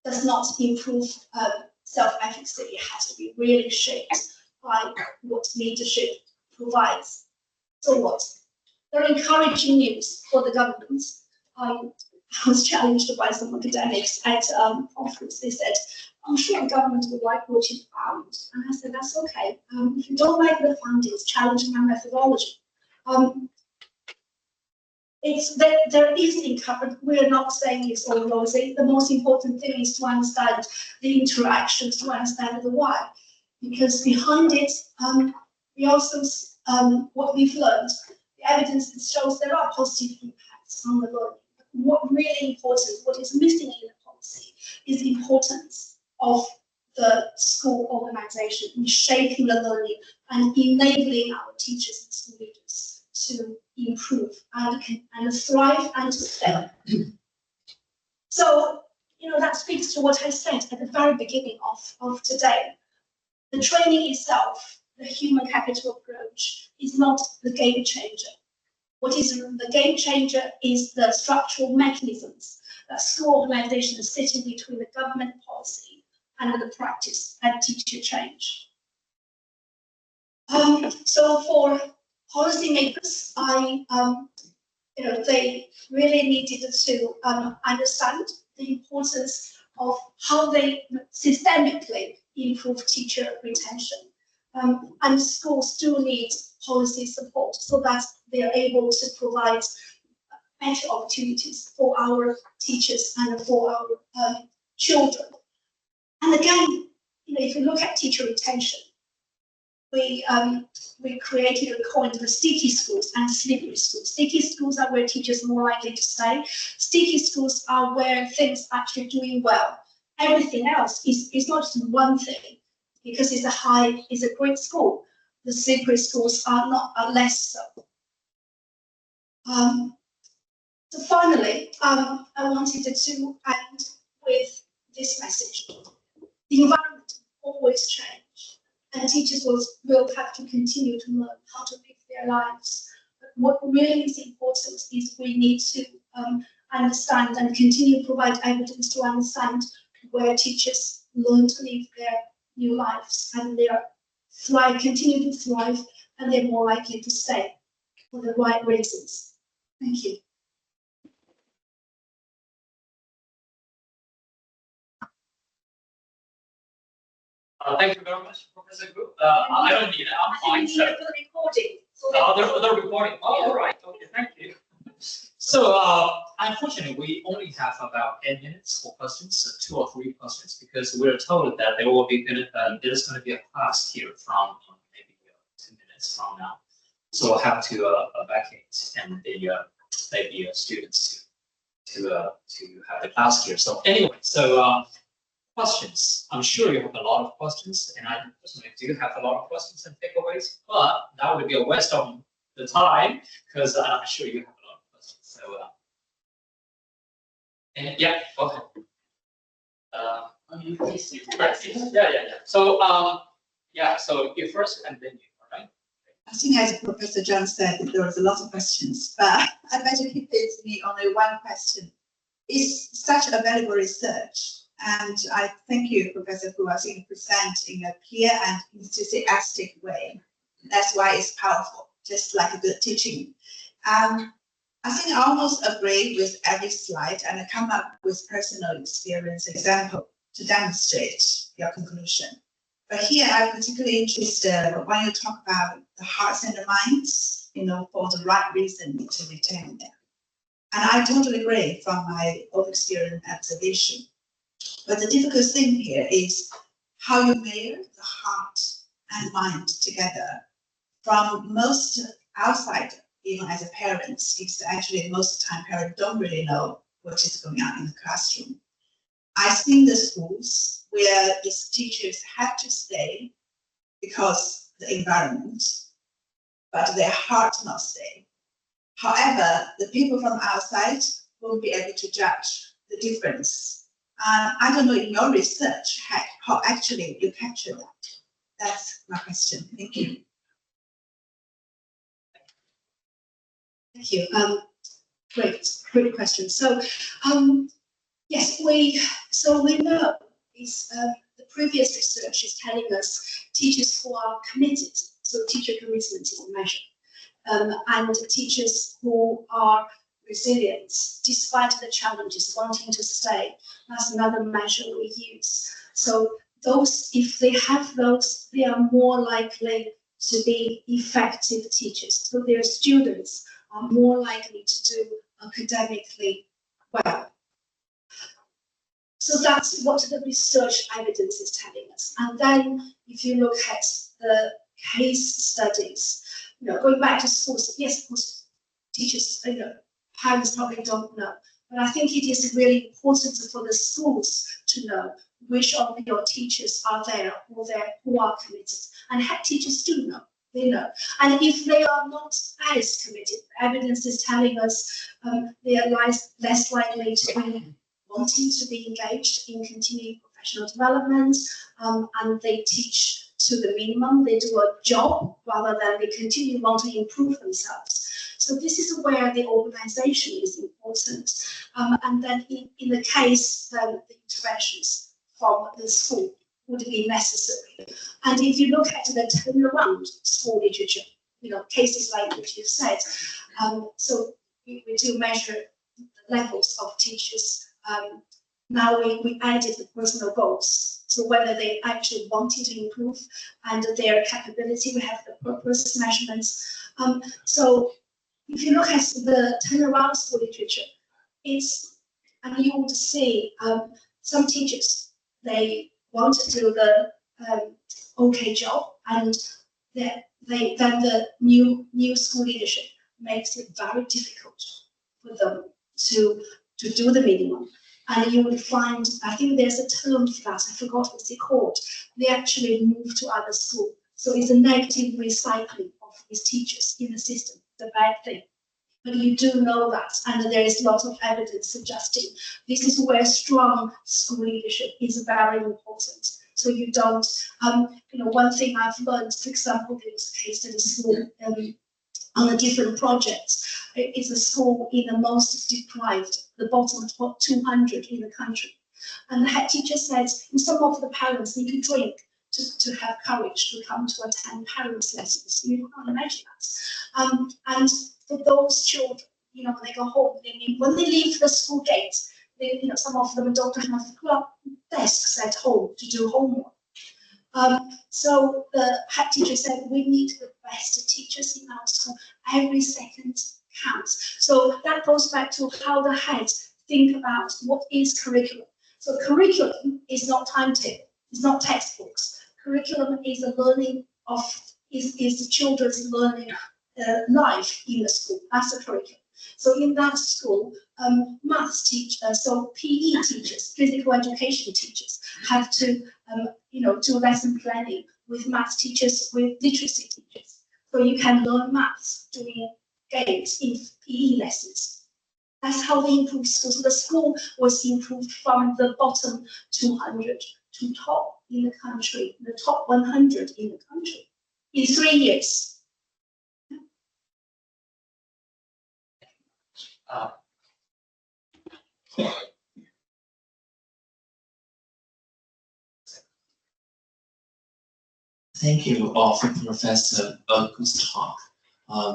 does not improve self-efficacy. It has to be really shaped by what leadership provides. So what? There are encouraging news for the government. I was challenged by some academics at conference. They said, I'm sure the government would like what you found. And I said, that's okay. If you don't like the findings, challenge my methodology. There is encouragement. We're not saying it's all rosy. The most important thing is to understand the interactions, to understand the why. Because behind it, we also, what we've learned, the evidence that shows there are positive impacts on the learning. What really important, what is missing in the policy is the importance of the school organization in shaping the learning and enabling our teachers and school leaders to improve and thrive and to stay. So, that speaks to what I said at the very beginning of today. The training itself, the human capital approach, is not the game changer. What is the game changer is the structural mechanisms that school organizations are sitting between the government policy and the practice and teacher change. So for policymakers, they really needed to understand the importance of how they systemically improve teacher retention. And schools do need policy support so that they are able to provide better opportunities for our teachers and for our children. And again, if you look at teacher retention, we created and coined the sticky schools and slippery schools. Sticky schools are where teachers are more likely to stay. Sticky schools are where things are actually doing well. Everything else is not just one thing, because it's a great school. The slippery schools are less so. So finally, I wanted to end with this message. The environment always changes, and teachers will have to continue to learn how to live their lives. But what really is important is we need to understand and continue to provide evidence to understand where teachers learn to live their new lives, and they continue to thrive, and they're more likely to stay for the right reasons. Thank you. Thank you very much, Professor Gu. I don't need it. I'm fine. So. The recording. The recording. Oh, all right. Okay, thank you. So, unfortunately, we only have about 10 minutes for questions, so 2 or 3 questions, because we're told that there will be there's going to be a class here from maybe 2 minutes from now. So we'll have to vacate and maybe students to have the class here. So anyway, so questions. I'm sure you have a lot of questions, and I personally do have a lot of questions and takeaways, but that would be a waste of the time because I'm sure you have a lot of questions. So, and yeah, go ahead. Yeah. So, so you first and then you, all right? I think as Professor John said, there was a lot of questions, but I better keep it to me only one question. It's such a valuable research. And I thank you, Professor Gu, I think present in a clear and enthusiastic way. That's why it's powerful, just like a good teaching. I think I almost agree with every slide and I come up with personal experience example to demonstrate your conclusion. But here I'm particularly interested when you talk about the hearts and the minds, for the right reason to retain them. And I totally agree from my own experience and observation. But the difficult thing here is how you measure the heart and mind together. From most outside, even as a parents, it's actually most of the time parents don't really know what is going on in the classroom. I've seen the schools where these teachers have to stay because the environment, but their heart not stay. However, the people from outside won't be able to judge the difference. I don't know in your research how actually you capture that. That's my question. Thank you. Thank you. Great question. So, yes, we know is the previous research is telling us teachers who are committed, so teacher commitment is a measure, and teachers who are resilient despite the challenges, wanting to stay. That's another measure we use. So those, if they have those, they are more likely to be effective teachers. So their students are more likely to do academically well. So that's what the research evidence is telling us. And then if you look at the case studies, going back to schools, yes, of course, teachers, parents probably don't know. But I think it is really important for the schools to know which of your teachers are there who are committed. And head teachers do know. They know. And if they are not as committed, evidence is telling us they are less likely to be wanting to be engaged in continuing professional development, and they teach to the minimum. They do a job rather than they continue want to improve themselves. So this is where the organization is important. And then in the case, then the interventions from the school would be necessary. And if you look at the turnaround school literature, cases like what you've said, so we do measure the levels of teachers. Now we added the personal goals. So whether they actually wanted to improve and their capability, we have the purpose measurements. So if you look at the turnaround school literature, and you would see some teachers, they want to do the okay job, and then the new school leadership makes it very difficult for them to do the minimum. And you will find, I think there's a term for that, I forgot what's it called. They actually move to other school. So it's a negative recycling of these teachers in the system, the bad thing. But you do know that, and there is a lot of evidence suggesting this is where strong school leadership is very important. So you don't, one thing I've learned, for example, there was a case study school on a different project. It's a school in the most deprived, the bottom top 200 in the country. And the head teacher said, some of the parents need to drink to have courage to come to attend parents' lessons. You can't imagine that. And for those children, they go home, when they leave the school gate, some of them don't have desks at home to do homework. So the head teacher said, we need the best teachers in our school. Every second counts. So that goes back to how the heads think about what is curriculum. So curriculum is not timetable, it's not textbooks. Curriculum is a learning of, is the children's learning life in the school. That's the curriculum. So in that school, maths teachers, so PE teachers, physical education teachers, have to, do lesson planning with maths teachers, with literacy teachers. So you can learn maths doing games in PE lessons. That's how they improved school. So the school was improved from the bottom 200 to top in the country, the top 100 in the country in 3 years. Thank you for Professor Gu's talk.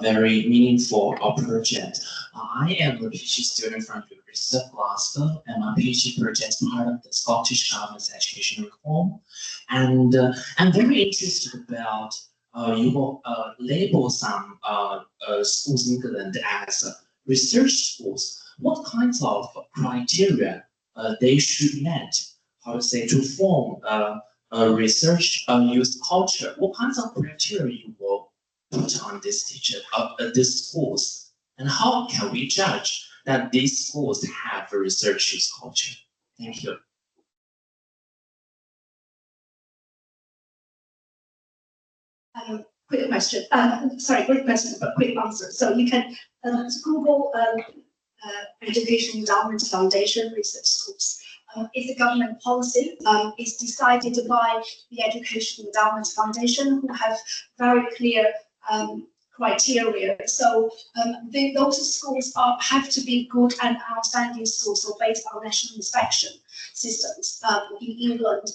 Very meaningful project. I am a PhD student from the University of Glasgow, and my PhD project is part of the Scottish Government's education reform. And I'm very interested about you will label some schools in England as research schools. What kinds of criteria they should meet, to form a research use culture? What kinds of criteria you will put on this these schools, and how can we judge that these schools have a research use culture? Thank you. quick question. Sorry, quick question, but quick answer. So you can Google Education Endowment Foundation Research Schools. It's a government policy. It's decided by the Education Endowment Foundation, who have very clear criteria. So those schools have to be good and outstanding schools, so based on national inspection systems in England.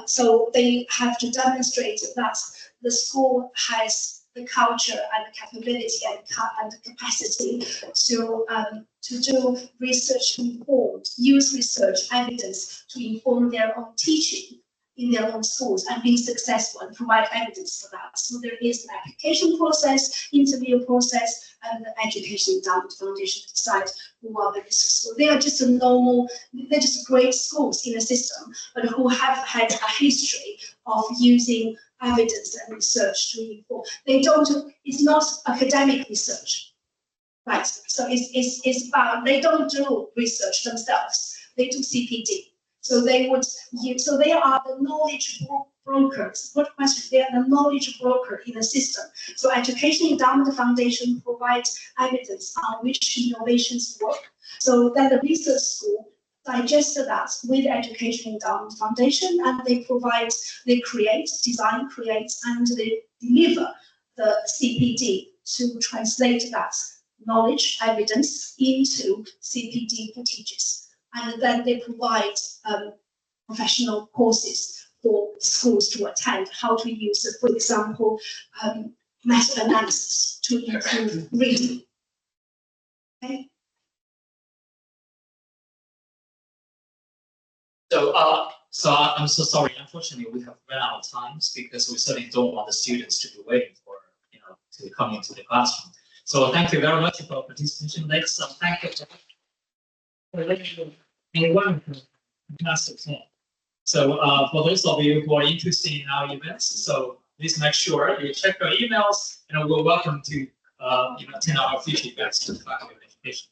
So they have to demonstrate that the school has the culture and the capability and the capacity to do research informed, use research evidence to inform their own teaching in their own schools and being successful and provide evidence for that. So there is an application process, interview process, and the Education Endowment Foundation decide who are the research schools. They are just a normal, they're just great schools in the system, but who have had a history of using evidence and research to inform. They don't, it's not academic research, right? So it's about, they don't do research themselves, they do CPD. So they would use, so they are the knowledge brokers. Good question. They are the knowledge broker in the system. So Education Endowment Foundation provides evidence on which innovations work. So then the research school digests that with Education Endowment Foundation, and they provide, they create, design, create, and they deliver the CPD to translate that knowledge, evidence into CPD for teachers. And then they provide professional courses for schools to attend, how to use, for example, meta-analysis to improve reading. Okay. So I'm so sorry. Unfortunately, we have run out of time because we certainly don't want the students to be waiting for, to come into the classroom. So thank you very much for your participation. Let's thank you for one fantastic talk. So for those of you who are interested in our events, so please make sure you check your emails, and we're welcome to attend our future events to the Faculty of Education.